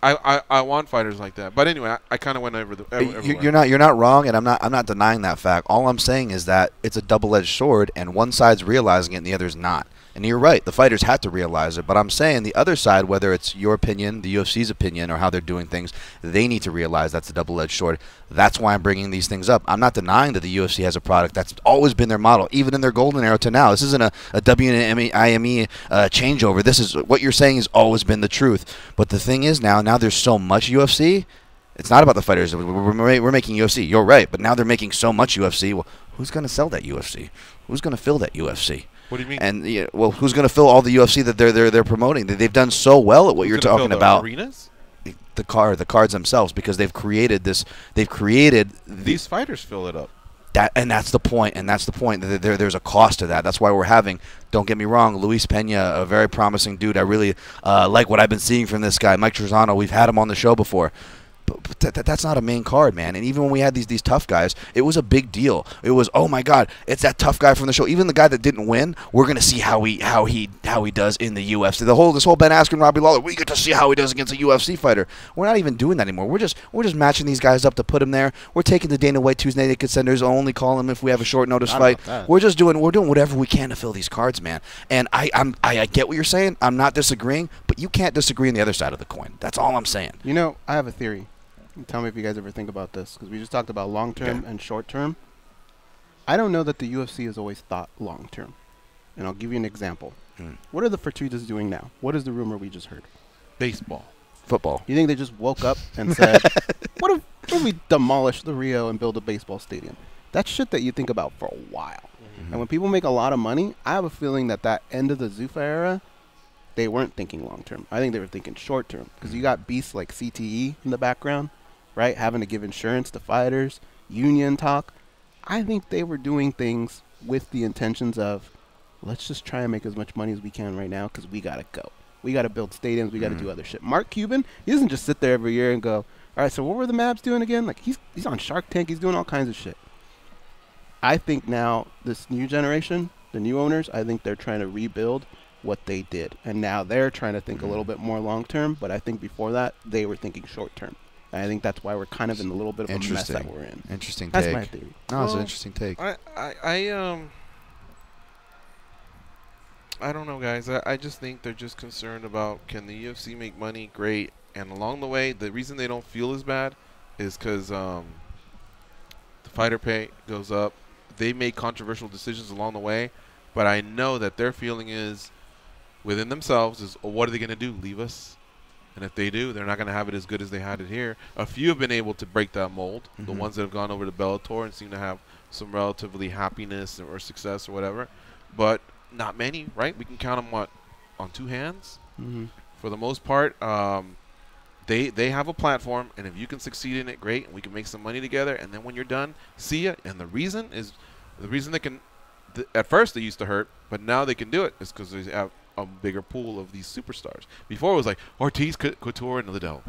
I want fighters like that. But anyway, I kind of went over the. You're not wrong, and I'm not denying that fact. All I'm saying is that it's a double-edged sword, and one side's realizing it, and the other's not. And you're right, the fighters have to realize it. But I'm saying the other side, whether it's your opinion, the UFC's opinion, or how they're doing things, they need to realize that's a double-edged sword. That's why I'm bringing these things up. I'm not denying that the UFC has a product that's always been their model, even in their golden era to now. This isn't a WME changeover. This is what you're saying has always been the truth. But the thing is now there's so much UFC. It's not about the fighters. We're making UFC. You're right, but now they're making so much UFC. Well, who's going to sell that UFC? Who's going to fill that UFC? What do you mean? And who's going to fill all the UFC that they're promoting? They've done so well at what you're talking about. Arenas? The cards themselves, because they've created this. They've created these fighters fill it up. That's the point. There's a cost to that. That's why we're having. Don't get me wrong, Luis Pena, a very promising dude. I really like what I've been seeing from this guy. Mike Trezano, we've had him on the show before. But that's not a main card, man. And even when we had these tough guys, it was a big deal. It was, oh my God, it's that tough guy from the show. Even the guy that didn't win, we're gonna see how he does in the UFC. This whole Ben Askren, Robbie Lawler, we get to see how he does against a UFC fighter. We're not even doing that anymore. We're just matching these guys up to put them there. We're taking the Dana White Tuesday Naked Contenders, only call them if we have a short notice fight. We're doing whatever we can to fill these cards, man. And I get what you're saying. I'm not disagreeing, but you can't disagree on the other side of the coin. That's all I'm saying. You know, I have a theory. Tell me if you guys ever think about this, because we just talked about long-term and short-term. I don't know that the UFC has always thought long-term. And I'll give you an example. What are the Fertitas doing now? What is the rumor we just heard? Baseball. Football. You think they just woke up and said, what if we demolish the Rio and build a baseball stadium? That's shit that you think about for a while. And when people make a lot of money, I have a feeling that end of the Zuffa era, they weren't thinking long-term. I think they were thinking short-term, because you got beasts like CTE in the background, right? Having to give insurance to fighters, union talk. I think they were doing things with the intentions of, let's just try and make as much money as we can right now, because we got to go. We got to build stadiums. We got to do other shit. Mark Cuban, he doesn't just sit there every year and go, all right, so what were the Mavs doing again? Like, he's on Shark Tank. He's doing all kinds of shit. I think now this new generation, the new owners, I think they're trying to rebuild what they did. And now they're trying to think a little bit more long-term, but I think before that, they were thinking short-term. And I think that's why we're kind of in a little bit of a mess that we're in. Interesting take. That's my theory. No, it's an interesting take. I don't know, guys. I just think they're just concerned about, can the UFC make money? Great. And along the way, the reason they don't feel as bad is because the fighter pay goes up. They make controversial decisions along the way, but I know that their feeling is within themselves is, oh, what are they going to do? Leave us? And if they do, they're not going to have it as good as they had it here. A few have been able to break that mold. The ones that have gone over to Bellator and seem to have some relatively happiness or success or whatever. But not many, right? We can count them, on two hands? For the most part, they have a platform, and if you can succeed in it, great, and we can make some money together. And then when you're done, see ya. And the reason they can, at first they used to hurt, but now they can do it is because they have a bigger pool of these superstars. Before it was like Ortiz, Couture, and Liddell,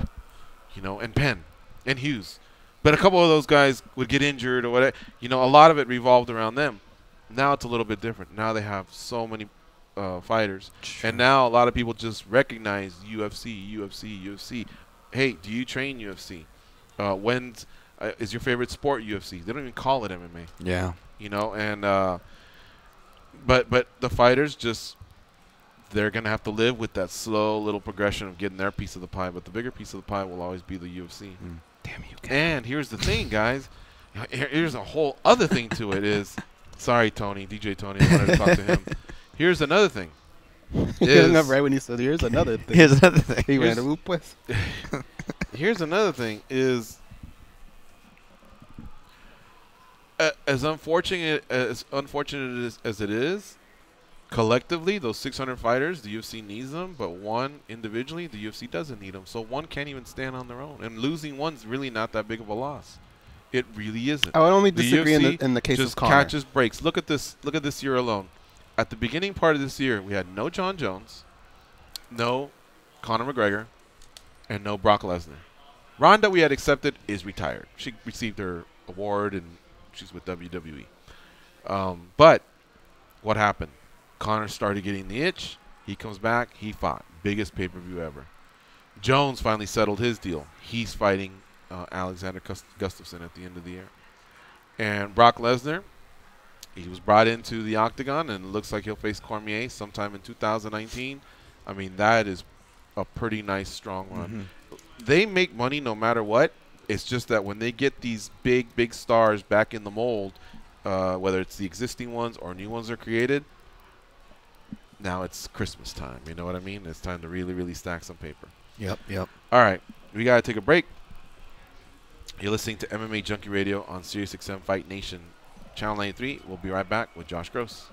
and Penn, and Hughes. But a couple of those guys would get injured or whatever. A lot of it revolved around them. Now it's a little bit different. Now they have so many fighters. And now a lot of people just recognize UFC. Hey, do you train UFC? When's is your favorite sport UFC? They don't even call it MMA. Yeah. But the fighters just, they're going to have to live with that slow little progression of getting their piece of the pie. But the bigger piece of the pie will always be the UFC. Damn you guys. And here's the thing, guys. Here's a whole other thing to it is, sorry, Tony, DJ Tony, I wanted to talk to him. Here's another thing. Right when he said, here's another thing. Here's another thing. He ran a pues. Here's another thing is, as unfortunate as it is, collectively, those 600 fighters, the UFC needs them, but one individually, the UFC doesn't need them. So one can't even stand on their own. And losing one's really not that big of a loss. It really isn't. I would only disagree in the case of Conor. Just catches breaks. Look at this year alone. At the beginning part of this year, we had no John Jones, no Conor McGregor, and no Brock Lesnar. Ronda, we had accepted, is retired. She received her award, and she's with WWE. But what happened? Conor started getting the itch. He comes back. He fought. Biggest pay-per-view ever. Jones finally settled his deal. He's fighting Alexander Gustafsson at the end of the year. And Brock Lesnar, he was brought into the octagon, and it looks like he'll face Cormier sometime in 2019. I mean, that is a pretty nice, strong run. They make money no matter what. It's just that when they get these big stars back in the mold, whether it's the existing ones or new ones are created, now it's Christmas time. You know what I mean? It's time to really, really stack some paper. Yep. All right. We got to take a break. You're listening to MMA Junkie Radio on SiriusXM Fight Nation, Channel 93. We'll be right back with Josh Gross.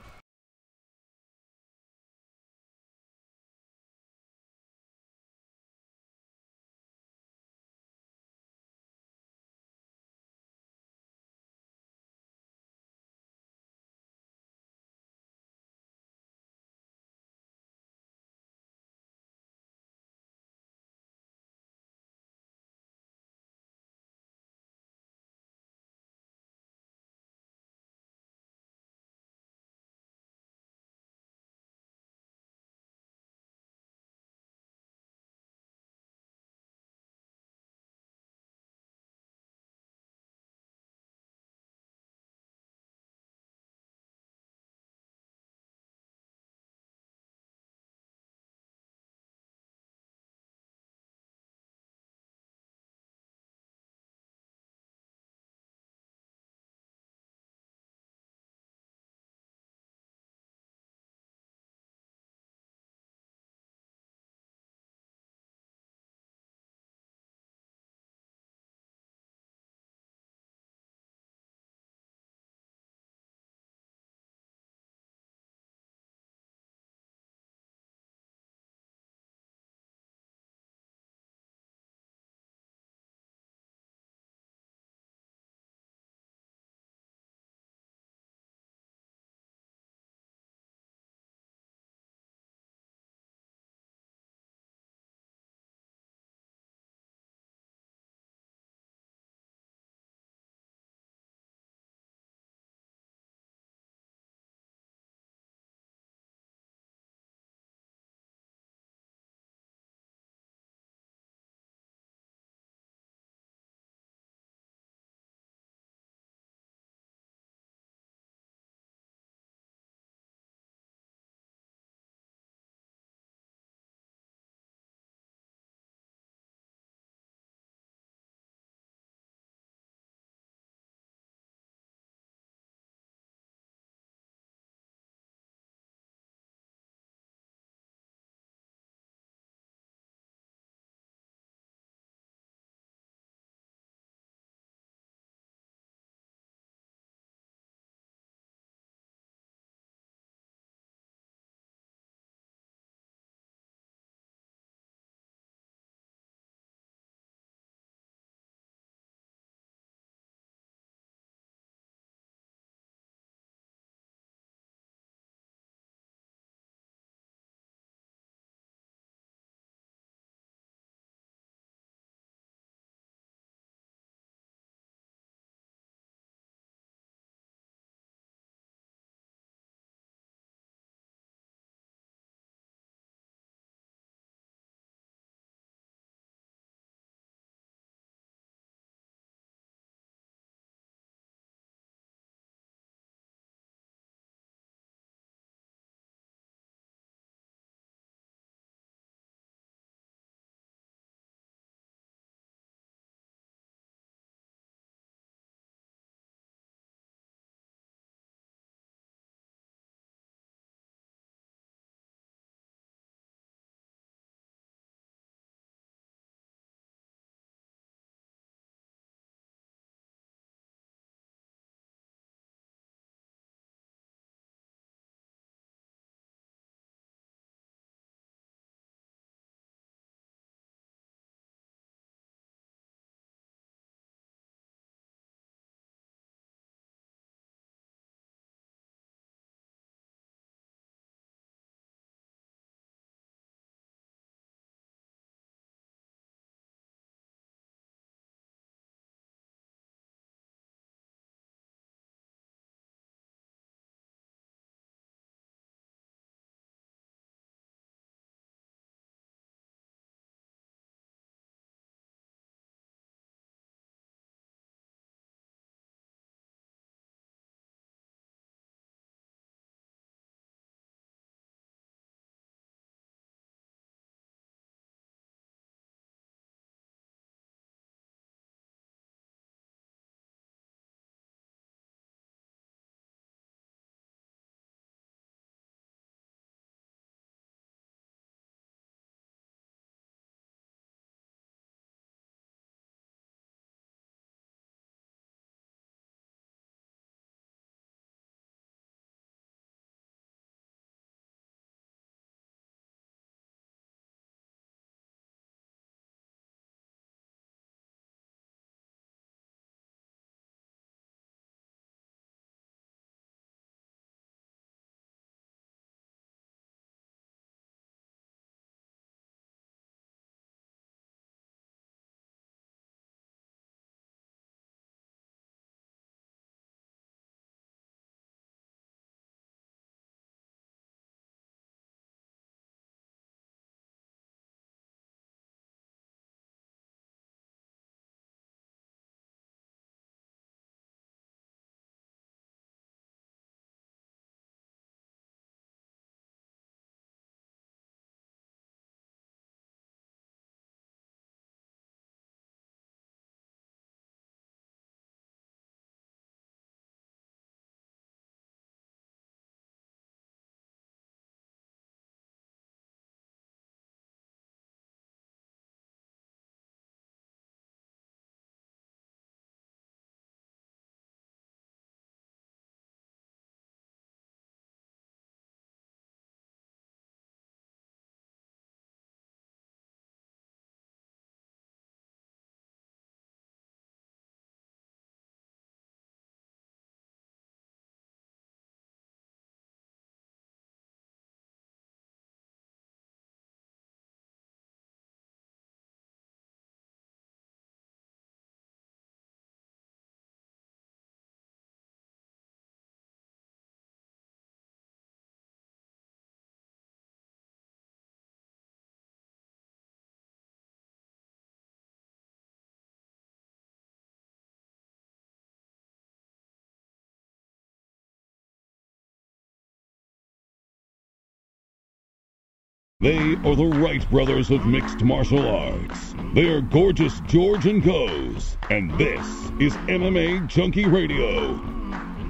They are the Wright brothers of mixed martial arts. They are Gorgeous George and Goes, and this is MMA Junkie Radio.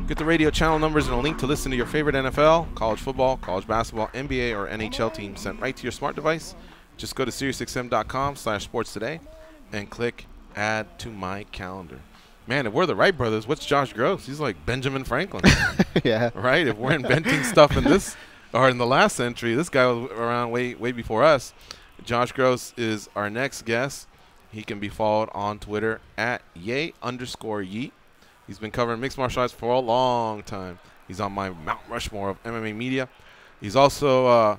Get the radio channel numbers and a link to listen to your favorite NFL, college football, college basketball, NBA, or NHL team sent right to your smart device. Just go to SiriusXM.com/sports today and click Add to My Calendar. Man, if we're the Wright brothers, what's Josh Gross? He's like Benjamin Franklin. Yeah. Right? If we're inventing stuff in this, or in the last century, this guy was around way before us. Josh Gross is our next guest. He can be followed on Twitter at @Ye_Yeet. He's been covering mixed martial arts for a long time. He's on my Mount Rushmore of MMA media. He's also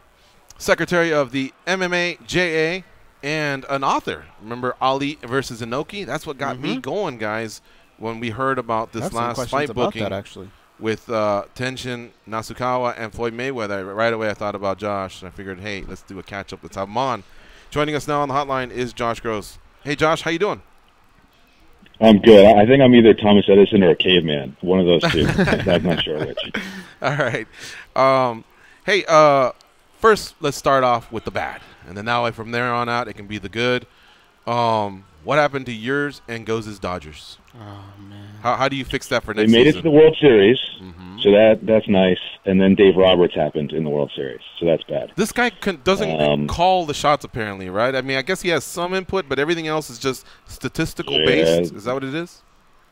secretary of the MMAJA and an author. Remember Ali versus Inoki? That's what got me going, guys, when we heard about this last fight booking that, actually. With Tenshin Nasukawa and Floyd Mayweather. Right away I thought about Josh. I figured, hey, let's do a catch-up. Let's have him on. Joining us now on the hotline is Josh Gross. Hey, Josh, how you doing? I'm good. I think I'm either Thomas Edison or a caveman. One of those two. I'm not sure which. All right. Hey, first let's start off with the bad. And then that way from there on out it can be the good. What happened to yours and Goes' Dodgers? Oh, man. How do you fix that for next season? They made season? it to the World Series, so that's nice. And then Dave Roberts happened in the World Series, so that's bad. This guy doesn't call the shots, apparently, right? I mean, I guess he has some input, but everything else is just statistical based. Is that what it is?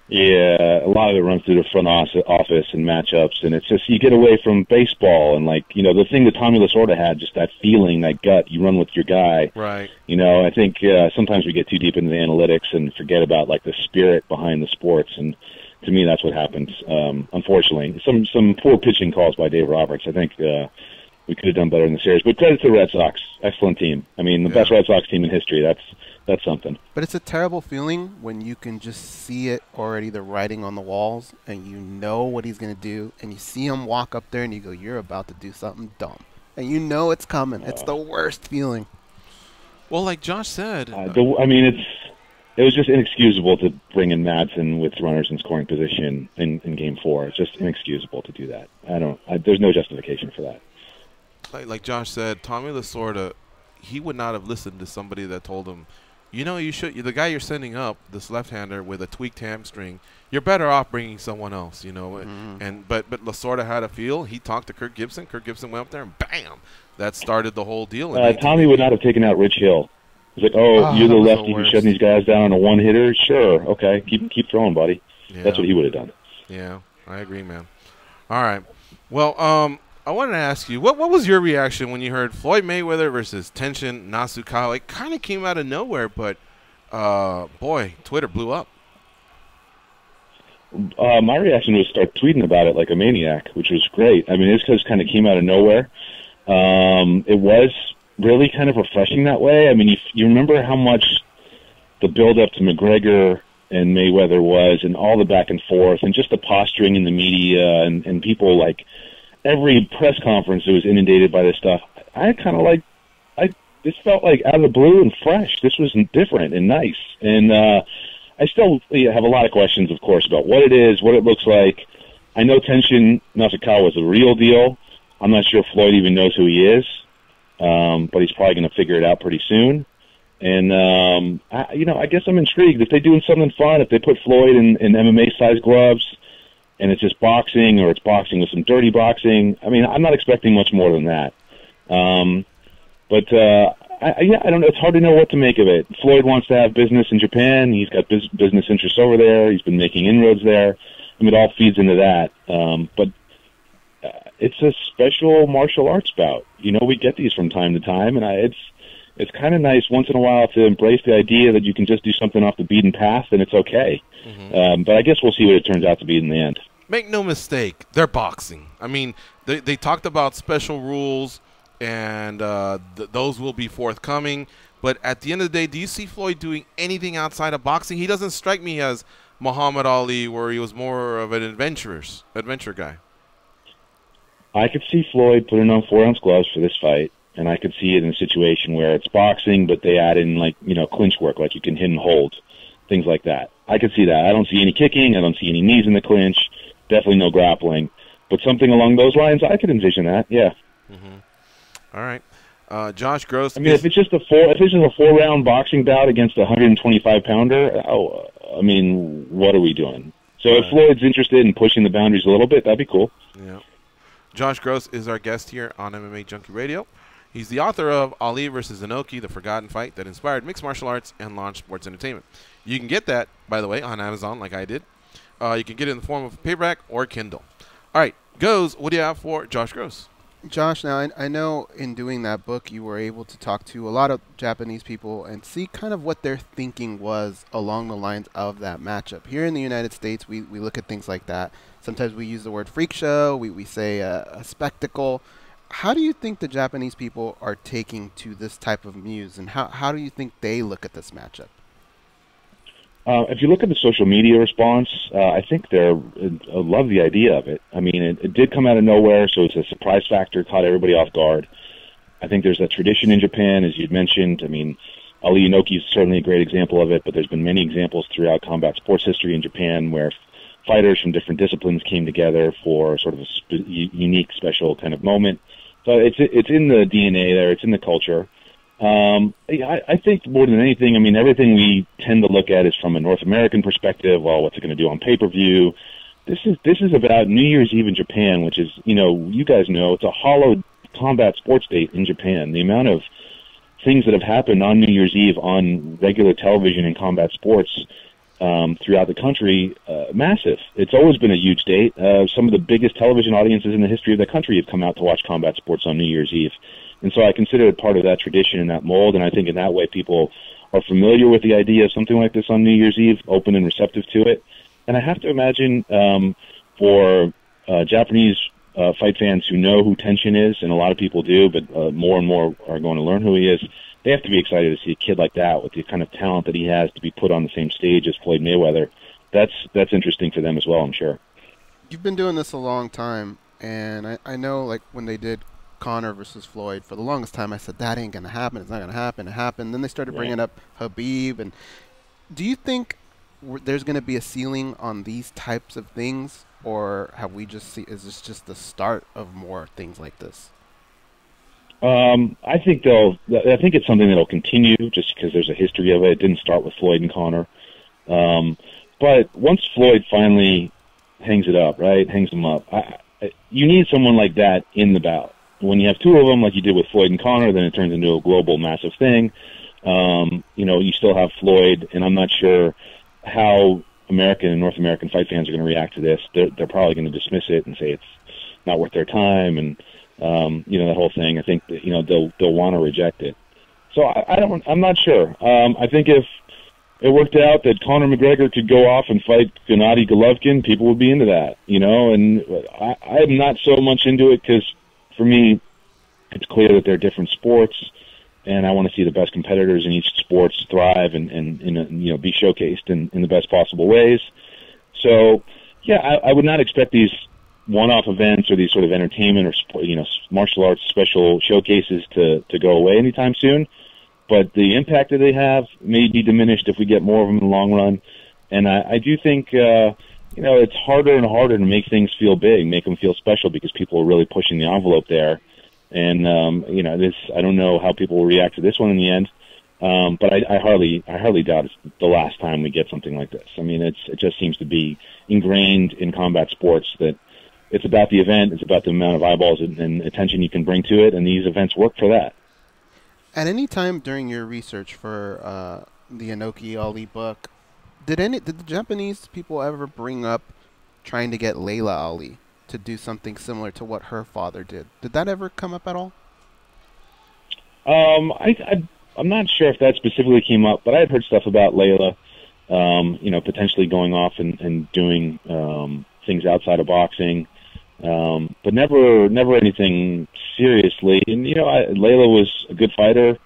Yeah, a lot of it runs through the front office and matchups, and it's just you get away from baseball and the thing that Tommy Lasorda had, just that feeling, that gut. You run with your guy, right? I think sometimes we get too deep into the analytics and forget about the spirit behind the sports. And to me, that's what happens. Unfortunately, some poor pitching calls by Dave Roberts. I think we could have done better in the series. But credit to the Red Sox, excellent team. I mean, the best Red Sox team in history. That's something. But it's a terrible feeling when you can just see it already, the writing on the walls, and you know what he's going to do, and you see him walk up there, and you go, you're about to do something dumb. And you know it's coming. It's the worst feeling. Well, like Josh said. It was just inexcusable to bring in Madsen with runners in scoring position in Game 4. It's just inexcusable to do that. There's no justification for that. Like Josh said, Tommy Lasorda, he would not have listened to somebody that told him, you should. The guy you're sending up, this left-hander with a tweaked hamstring, you're better off bringing someone else. But Lasorda had a feel. He talked to Kirk Gibson. Kirk Gibson went up there and bam, that started the whole deal. Tommy would not have taken out Rich Hill. He's like, you're the lefty who's shutting these guys down on a one-hitter? Sure, okay, keep throwing, buddy. Yeah. That's what he would have done. Yeah, I agree, man. All right. Well, I wanted to ask you, what was your reaction when you heard Floyd Mayweather versus Tenshin Nasukawa? It kind of came out of nowhere, but, boy, Twitter blew up. My reaction was start tweeting about it like a maniac, which was great. I mean, it just kind of came out of nowhere. It was really kind of refreshing that way. I mean, you remember how much the build-up to McGregor and Mayweather was, and all the back and forth, and just the posturing in the media, and people every press conference that was inundated by this stuff. This felt like out of the blue and fresh. This was different and nice. And I still have a lot of questions, of course, about what it is, what it looks like. I know Tenshin Nasukawa is the real deal. I'm not sure Floyd even knows who he is, but he's probably going to figure it out pretty soon. And, I guess I'm intrigued. If they're doing something fun, if they put Floyd in MMA-sized gloves, and it's just boxing, or it's boxing with some dirty boxing. I mean, I'm not expecting much more than that. I don't know. It's hard to know what to make of it. Floyd wants to have business in Japan. He's got business interests over there. He's been making inroads there. I mean, it all feeds into that. But it's a special martial arts bout. We get these from time to time, and it's kind of nice once in a while to embrace the idea that you can just do something off the beaten path, and it's okay. But I guess we'll see what it turns out to be in the end. Make no mistake, they're boxing. I mean, they talked about special rules, and those will be forthcoming. But at the end of the day, do you see Floyd doing anything outside of boxing? He doesn't strike me as Muhammad Ali, where he was more of an adventure guy. I could see Floyd putting on 4-ounce gloves for this fight, and I could see it in a situation where it's boxing, but they add in clinch work, like you can hit and hold, things like that. I could see that. I don't see any kicking. I don't see any knees in the clinch. Definitely no grappling. But something along those lines, I could envision that, yeah. All right. Josh Gross. I mean, if it's just a 4-round boxing bout against a 125-pounder, I mean, what are we doing? So if Floyd's interested in pushing the boundaries a little bit, that'd be cool. Yeah. Josh Gross is our guest here on MMA Junkie Radio. He's the author of Ali vs. Inoki, The Forgotten Fight That Inspired Mixed Martial Arts and Launched Sports Entertainment. You can get that, by the way, on Amazon like I did. You can get it in the form of paperback or Kindle. All right, Goes, what do you have for Josh Gross? Josh, now I know in doing that book you were able to talk to a lot of Japanese people and see kind of what their thinking was along the lines of that matchup. Here in the United States, we look at things like that. Sometimes we use the word freak show, we say a spectacle. How do you think the Japanese people are taking to this type of news, and how do you think they look at this matchup? If you look at the social media response, I think they love the idea of it. I mean, it did come out of nowhere, so it's a surprise factor, caught everybody off guard. I think there's a tradition in Japan, as you'd mentioned. I mean, Ali Inoki is certainly a great example of it, but there's been many examples throughout combat sports history in Japan where fighters from different disciplines came together for sort of a unique, special kind of moment. So it's in the DNA there. It's in the culture. I think more than anything, I mean, everything we tend to look at is from a North American perspective. Well, what's it going to do on pay-per-view? This is about New Year's Eve in Japan, which is, you guys know, it's a hollow combat sports date in Japan. The amount of things that have happened on New Year's Eve on regular television and combat sports throughout the country, massive. It's always been a huge date. Some of the biggest television audiences in the history of the country have come out to watch combat sports on New Year's Eve. And so I consider it part of that tradition and that mold, and I think in that way people are familiar with the idea of something like this on New Year's Eve, open and receptive to it. And I have to imagine for Japanese fight fans who know who Tenshin is, and a lot of people do, but more and more are going to learn who he is, they have to be excited to see a kid like that with the kind of talent that he has to be put on the same stage as Floyd Mayweather. That's interesting for them as well, I'm sure. You've been doing this a long time, and I know, like, when they did Conor versus Floyd, for the longest time I said that ain't gonna happen, it's not gonna happen. It happened. Then they started bringing up Habib. And do you think there's gonna be a ceiling on these types of things, or have we just is this just the start of more things like this? I think it's something that'll continue just because there's a history of it. It didn't start with Floyd and Conor, but once Floyd finally hangs it up, right, hangs him up, you need someone like that in the bout. When you have two of them, like you did with Floyd and Conor, then it turns into a global, massive thing. You still have Floyd, and I'm not sure how American and North American fight fans are going to react to this. They're probably going to dismiss it and say it's not worth their time, and that whole thing. I think that, they'll want to reject it. So I'm not sure. I think if it worked out that Conor McGregor could go off and fight Gennady Golovkin, people would be into that. And I'm not so much into it because, for me, it's clear that they're different sports, and I want to see the best competitors in each sport thrive and be showcased in the best possible ways. So, yeah, I would not expect these one-off events or these sort of entertainment or martial arts special showcases to go away anytime soon. But the impact that they have may be diminished if we get more of them in the long run. And I do think it's harder and harder to make things feel big, make them feel special, because people are really pushing the envelope there. And, I don't know how people will react to this one in the end. But I hardly doubt it's the last time we get something like this. I mean, it just seems to be ingrained in combat sports that it's about the event, it's about the amount of eyeballs and attention you can bring to it, and these events work for that. At any time during your research for the Inoki Ali book, did the Japanese people ever bring up trying to get Layla Ali to do something similar to what her father did? Did that ever come up at all? I'm not sure if that specifically came up, but I had heard stuff about Layla, potentially going off and doing things outside of boxing, but never anything seriously. And Layla was a good fighter.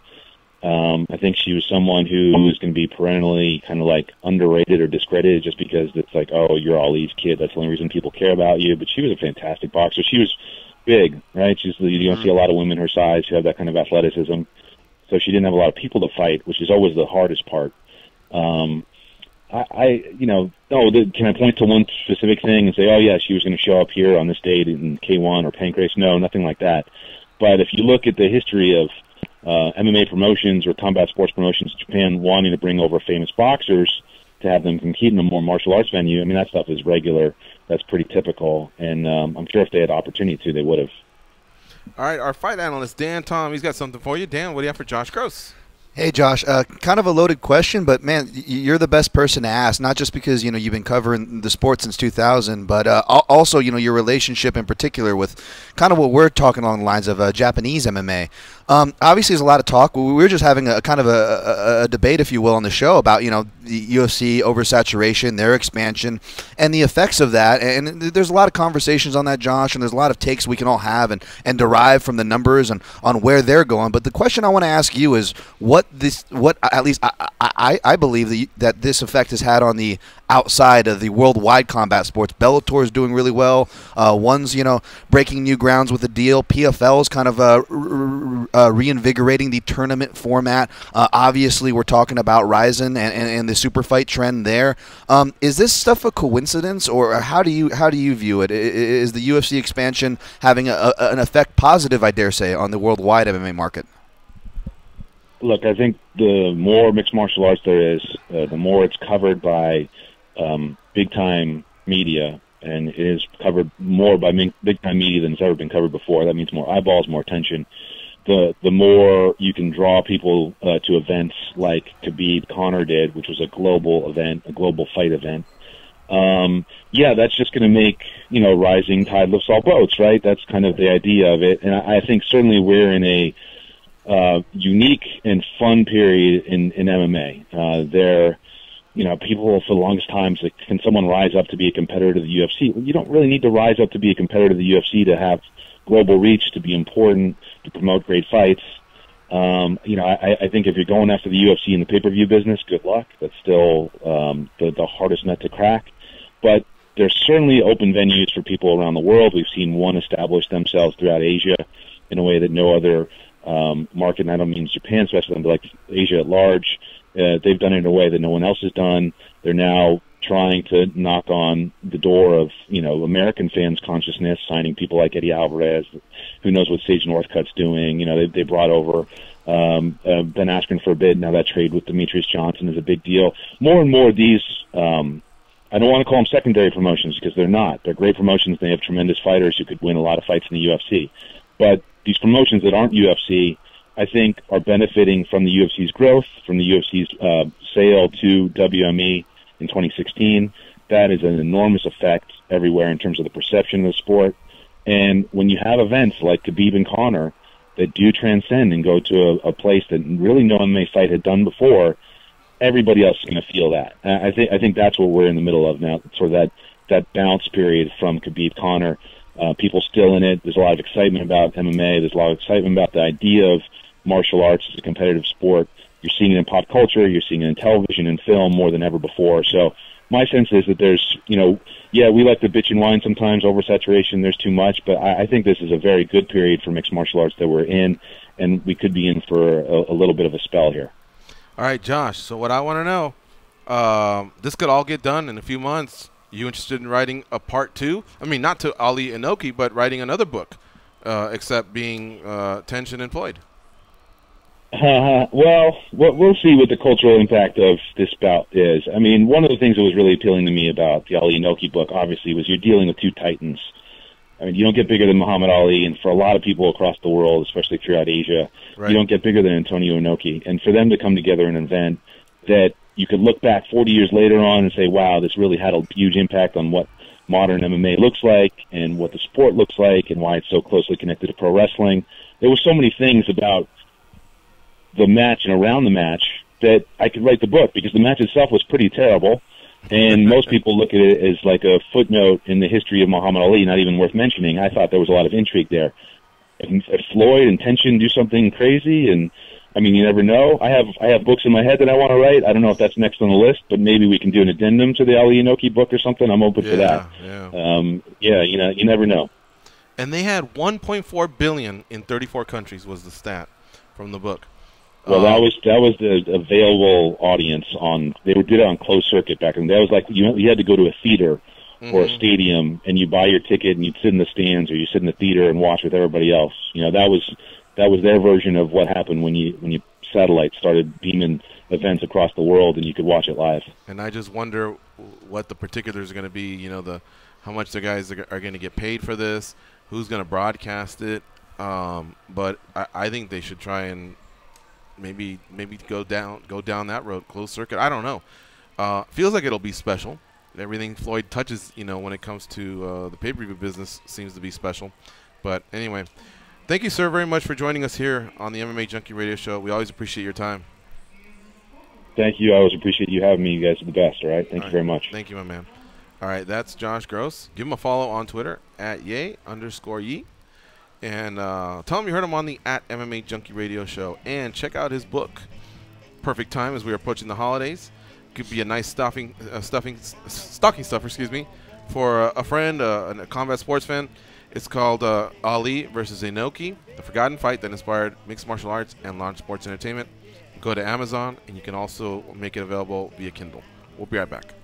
I think she was someone who was going to be perennially kind of like underrated or discredited just because it's like, oh, you're Ali's kid. That's the only reason people care about you. But she was a fantastic boxer. She was big, right? You don't see a lot of women her size who have that kind of athleticism. So she didn't have a lot of people to fight, which is always the hardest part. Can I point to one specific thing and say, oh yeah, she was going to show up here on this date in K1 or Pancrase? No, nothing like that. But if you look at the history of MMA promotions or combat sports promotions in Japan wanting to bring over famous boxers to have them compete in a more martial arts venue. I mean, that stuff is regular. That's pretty typical. And I'm sure if they had the opportunity to, they would have. All right, our fight analyst, Dan Tom, he's got something for you. Dan, what do you have for Josh Gross? Hey, Josh, kind of a loaded question, but, man, you're the best person to ask, not just because, you've been covering the sport since 2000, but also, your relationship in particular with kind of what we're talking along the lines of Japanese MMA. Obviously, there's a lot of talk. We were just having a kind of a debate, if you will, on the show about, the UFC oversaturation, their expansion, and the effects of that. And there's a lot of conversations on that, Josh, and there's a lot of takes we can all have and derive from the numbers and on where they're going. But the question I want to ask you is what at least I believe that this effect has had on the outside of the worldwide combat sports. Bellator is doing really well. One's, breaking new grounds with the deal. PFL is kind of reinvigorating the tournament format. Obviously, we're talking about Ryzen and the super fight trend there. Is this stuff a coincidence, or how do you view it? Is the UFC expansion having an effect, positive, I dare say, on the worldwide MMA market? Look, I think the more mixed martial arts there is, the more it's covered by big-time media, and it is covered more by big-time media than it's ever been covered before. That means more eyeballs, more attention. The more you can draw people to events like Khabib Conor did, which was a global event, a global fight event. That's just going to make, rising tide lifts all boats, right? That's kind of the idea of it. And I think certainly we're in a unique and fun period in MMA. People for the longest times, like, can someone rise up to be a competitor to the UFC? Well, you don't really need to rise up to be a competitor to the UFC to have global reach, to be important, to promote great fights. I think if you're going after the UFC in the pay-per-view business, good luck. That's still the hardest nut to crack. But there's certainly open venues for people around the world. We've seen one establish themselves throughout Asia in a way that no other market, and I don't mean Japan especially, but like Asia at large, they've done it in a way that no one else has done. They're now trying to knock on the door of, American fans' consciousness, signing people like Eddie Alvarez, who knows what Sage Northcutt's doing. They brought over Ben Askren for a bid. Now that trade with Demetrius Johnson is a big deal. More and more of these, I don't want to call them secondary promotions because they're not. They're great promotions. They have tremendous fighters who could win a lot of fights in the UFC. But these promotions that aren't UFC, I think, are benefiting from the UFC's growth, from the UFC's sale to WME in 2016. That is an enormous effect everywhere in terms of the perception of the sport. And when you have events like Khabib and Conor that do transcend and go to a place that really no MMA fight had done before, everybody else is going to feel that. I think that's what we're in the middle of now, sort of that bounce period from Khabib Conor. People still in it. There's a lot of excitement about MMA. There's a lot of excitement about the idea of martial arts as a competitive sport. You're seeing it in pop culture. You're seeing it in television and film more than ever before. So my sense is that there's, we like to bitch and whine sometimes, oversaturation, there's too much, but I think this is a very good period for mixed martial arts that we're in, and we could be in for a little bit of a spell here. All right, Josh, so what I want to know, this could all get done in a few months. You interested in writing a part 2? I mean, not to Ali Inoki, but writing another book, except being tension employed. Well, we'll see what the cultural impact of this bout is. I mean, one of the things that was really appealing to me about the Ali Inoki book, obviously, was you're dealing with two titans. I mean, you don't get bigger than Muhammad Ali, and for a lot of people across the world, especially throughout Asia, right, you don't get bigger than Antonio Inoki. And for them to come together in an event that you could look back 40 years later on and say, wow, this really had a huge impact on what modern MMA looks like and what the sport looks like and why it's so closely connected to pro wrestling. There were so many things about the match and around the match that I could write the book, because the match itself was pretty terrible, and most people look at it as like a footnote in the history of Muhammad Ali, not even worth mentioning. I thought there was a lot of intrigue there. If Floyd and Tension do something crazy, and I mean, you never know. I have books in my head that I want to write. I don't know if that's next on the list, but maybe we can do an addendum to the Ali Inoki book or something. I'm open for that. Yeah. You never know. And they had 1.4 billion in 34 countries was the stat from the book. Well, that was the available audience on. They did it on closed circuit back then. That was like you had to go to a theater or a stadium, and you buy your ticket and you'd sit in the stands or you sit in the theater and watch with everybody else. That that was their version of what happened when you satellites started beaming events across the world and you could watch it live. And I just wonder what the particulars are going to be. You know, how much the guys are going to get paid for this, who's going to broadcast it. But I think they should try and maybe go down that road, closed circuit. I don't know. Feels like it'll be special. Everything Floyd touches, when it comes to the pay-per-view business seems to be special. But anyway, thank you, sir, very much for joining us here on the MMA Junkie Radio Show. We always appreciate your time. Thank you. I always appreciate you having me. You guys are the best, all right? Thank you very much. Thank you, my man. All right, that's Josh Gross. Give him a follow on Twitter at @yay_ye. And tell him you heard him on the @MMA Junkie Radio Show. And check out his book, Perfect Time, as we are approaching the holidays. Could be a nice stocking stuffer, for a friend, a combat sports fan. It's called Ali versus Inoki, the forgotten fight that inspired mixed martial arts and launched sports entertainment. Go to Amazon, and you can also make it available via Kindle. We'll be right back.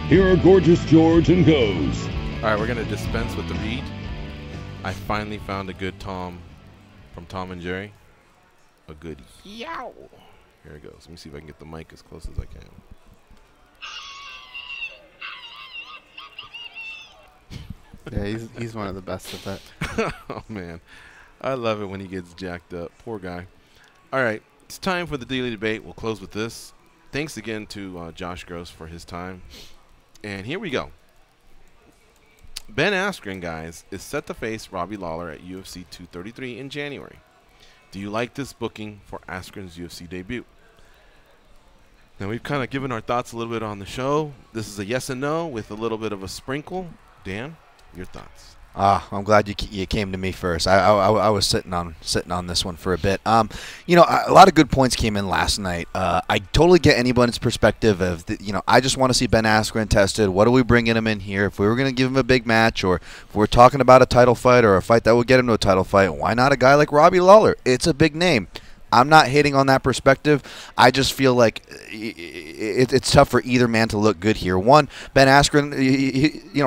Here are Gorgeous George and Goes. All right, we're going to dispense with the read. I finally found a good Tom from Tom and Jerry. A good yow. Here it goes. Let me see if I can get the mic as close as I can. Yeah, he's one of the best at that. Oh, man. I love it when he gets jacked up. Poor guy. All right, it's time for the daily debate. We'll close with this. Thanks again to Josh Gross for his time. And here we go. Ben Askren, guys, is set to face Robbie Lawler at UFC 233 in January. Do you like this booking for Askren's UFC debut? Now, we've kind of given our thoughts a little bit on the show. This is a yes and no with a little bit of a sprinkle. Dan, your thoughts? I'm glad you came to me first. I was sitting on this one for a bit. You know, a lot of good points came in last night. I totally get anybody's perspective of I just want to see Ben Askren tested. What are we bringing him in here? If we were going to give him a big match, or if we're talking about a title fight or a fight that would get him to a title fight, why not a guy like Robbie Lawler? It's a big name. I'm not hating on that perspective. I just feel like it's tough for either man to look good here. One, Ben Askren,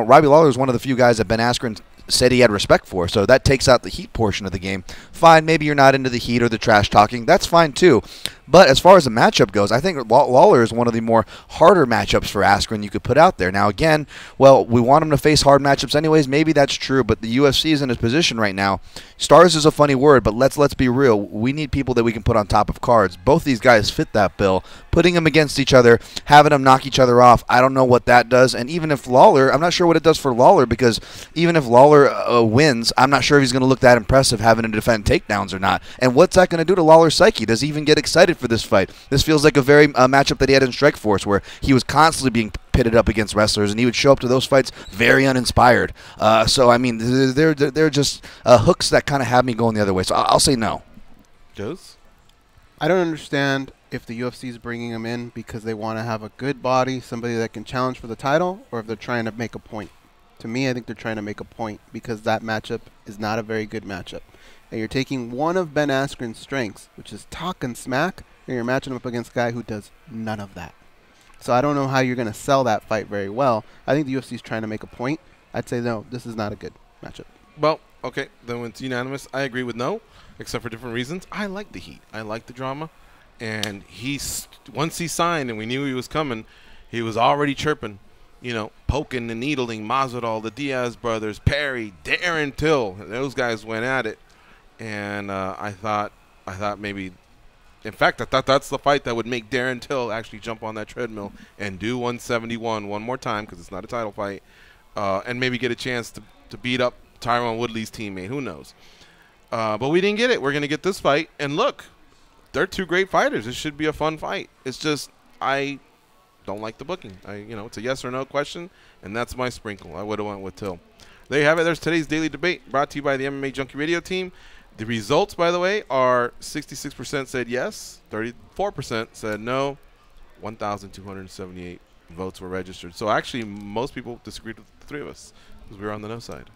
Robbie Lawler is one of the few guys that Ben Askren said he had respect for, so that takes out the heat portion of the game. Fine, maybe you're not into the heat or the trash talking. That's fine too. But as far as the matchup goes, I think Lawler is one of the more harder matchups for Askren you could put out there. Now, again, well, we want him to face hard matchups anyways. Maybe that's true, but the UFC is in his position right now. Stars is a funny word, but let's be real. We need people that we can put on top of cards. Both these guys fit that bill. Putting them against each other, having them knock each other off, I don't know what that does. And even if Lawler, I'm not sure what it does for Lawler, because even if Lawler wins, I'm not sure if he's going to look that impressive having to defend takedowns or not. And what's that going to do to Lawler's psyche? Does he even get excited for this fight? This feels like a very matchup that he had in Strikeforce, where he was constantly being pitted up against wrestlers, and he would show up to those fights very uninspired. So, I mean, they're just hooks that kind of have me going the other way. So I'll say no. Joes? I don't understand if the UFC is bringing him in because they want to have a good body, somebody that can challenge for the title, or if they're trying to make a point. To me, I think they're trying to make a point because that matchup is not a very good matchup. And you're taking one of Ben Askren's strengths, which is talk and smack, and you're matching him up against a guy who does none of that. So I don't know how you're going to sell that fight very well. I think the UFC is trying to make a point. I'd say no, this is not a good matchup. Well, okay, then when it's unanimous, I agree with no, except for different reasons. I like the heat. I like the drama. And once he signed and we knew he was coming, he was already chirping, poking and needling Masvidal, the Diaz brothers, Perry, Darren Till. Those guys went at it. And I thought maybe, in fact, I thought that's the fight that would make Darren Till actually jump on that treadmill and do 171 one more time, because it's not a title fight, and maybe get a chance to beat up Tyron Woodley's teammate. Who knows? But we didn't get it. We're going to get this fight. And look, they're two great fighters. It should be a fun fight. It's just I don't like the booking. It's a yes or no question, and that's my sprinkle. I would have went with Till. There you have it. There's today's daily debate brought to you by the MMA Junkie Radio team. The results, by the way, are 66% said yes, 34% said no, 1,278 votes were registered. So actually, most people disagreed with the three of us because we were on the no side.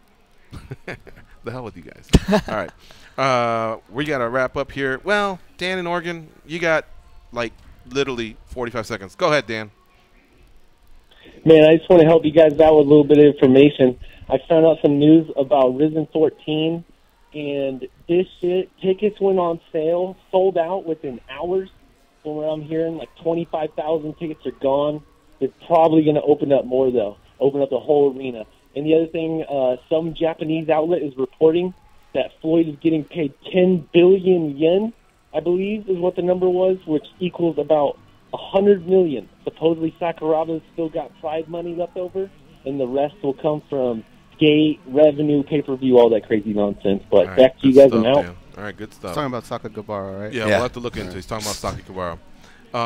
The hell with you guys. All right. We got to wrap up here. Well, Dan in Oregon, you got literally 45 seconds. Go ahead, Dan. Man, I just want to help you guys out with a little bit of information. I found out some news about Risen 14, and this shit, tickets went on sale, sold out within hours. From what I'm hearing, 25,000 tickets are gone. They're probably going to open up more, though, open up the whole arena. And the other thing, some Japanese outlet is reporting that Floyd is getting paid 10 billion yen, I believe is what the number was, which equals about 100 million. Supposedly Sakurada's still got Pride money left over, and the rest will come from gate, revenue, pay-per-view, all that crazy nonsense. But right, back to you guys and out. All right, good stuff. He's talking about Sakakibara, right? Yeah, we'll have to look into it. He's talking about Sakakibara.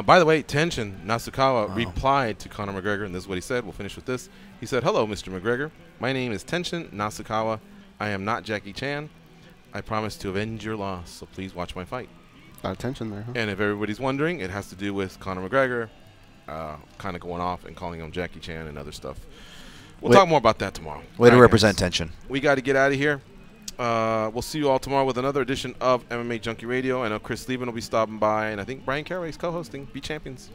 By the way, Tenshin Nasukawa replied to Conor McGregor, and this is what he said. We'll finish with this. He said, "Hello, Mr. McGregor. My name is Tenshin Nasukawa. I am not Jackie Chan. I promise to avenge your loss, so please watch my fight." A lot of tension there, huh? And if everybody's wondering, it has to do with Conor McGregor kind of going off and calling him Jackie Chan and other stuff. We'll talk more about that tomorrow. Way to represent Tenshin. We got to get out of here. We'll see you all tomorrow with another edition of MMA Junkie Radio. I know Chris Lieben will be stopping by, and I think Brian Caraway is co-hosting. Be champions.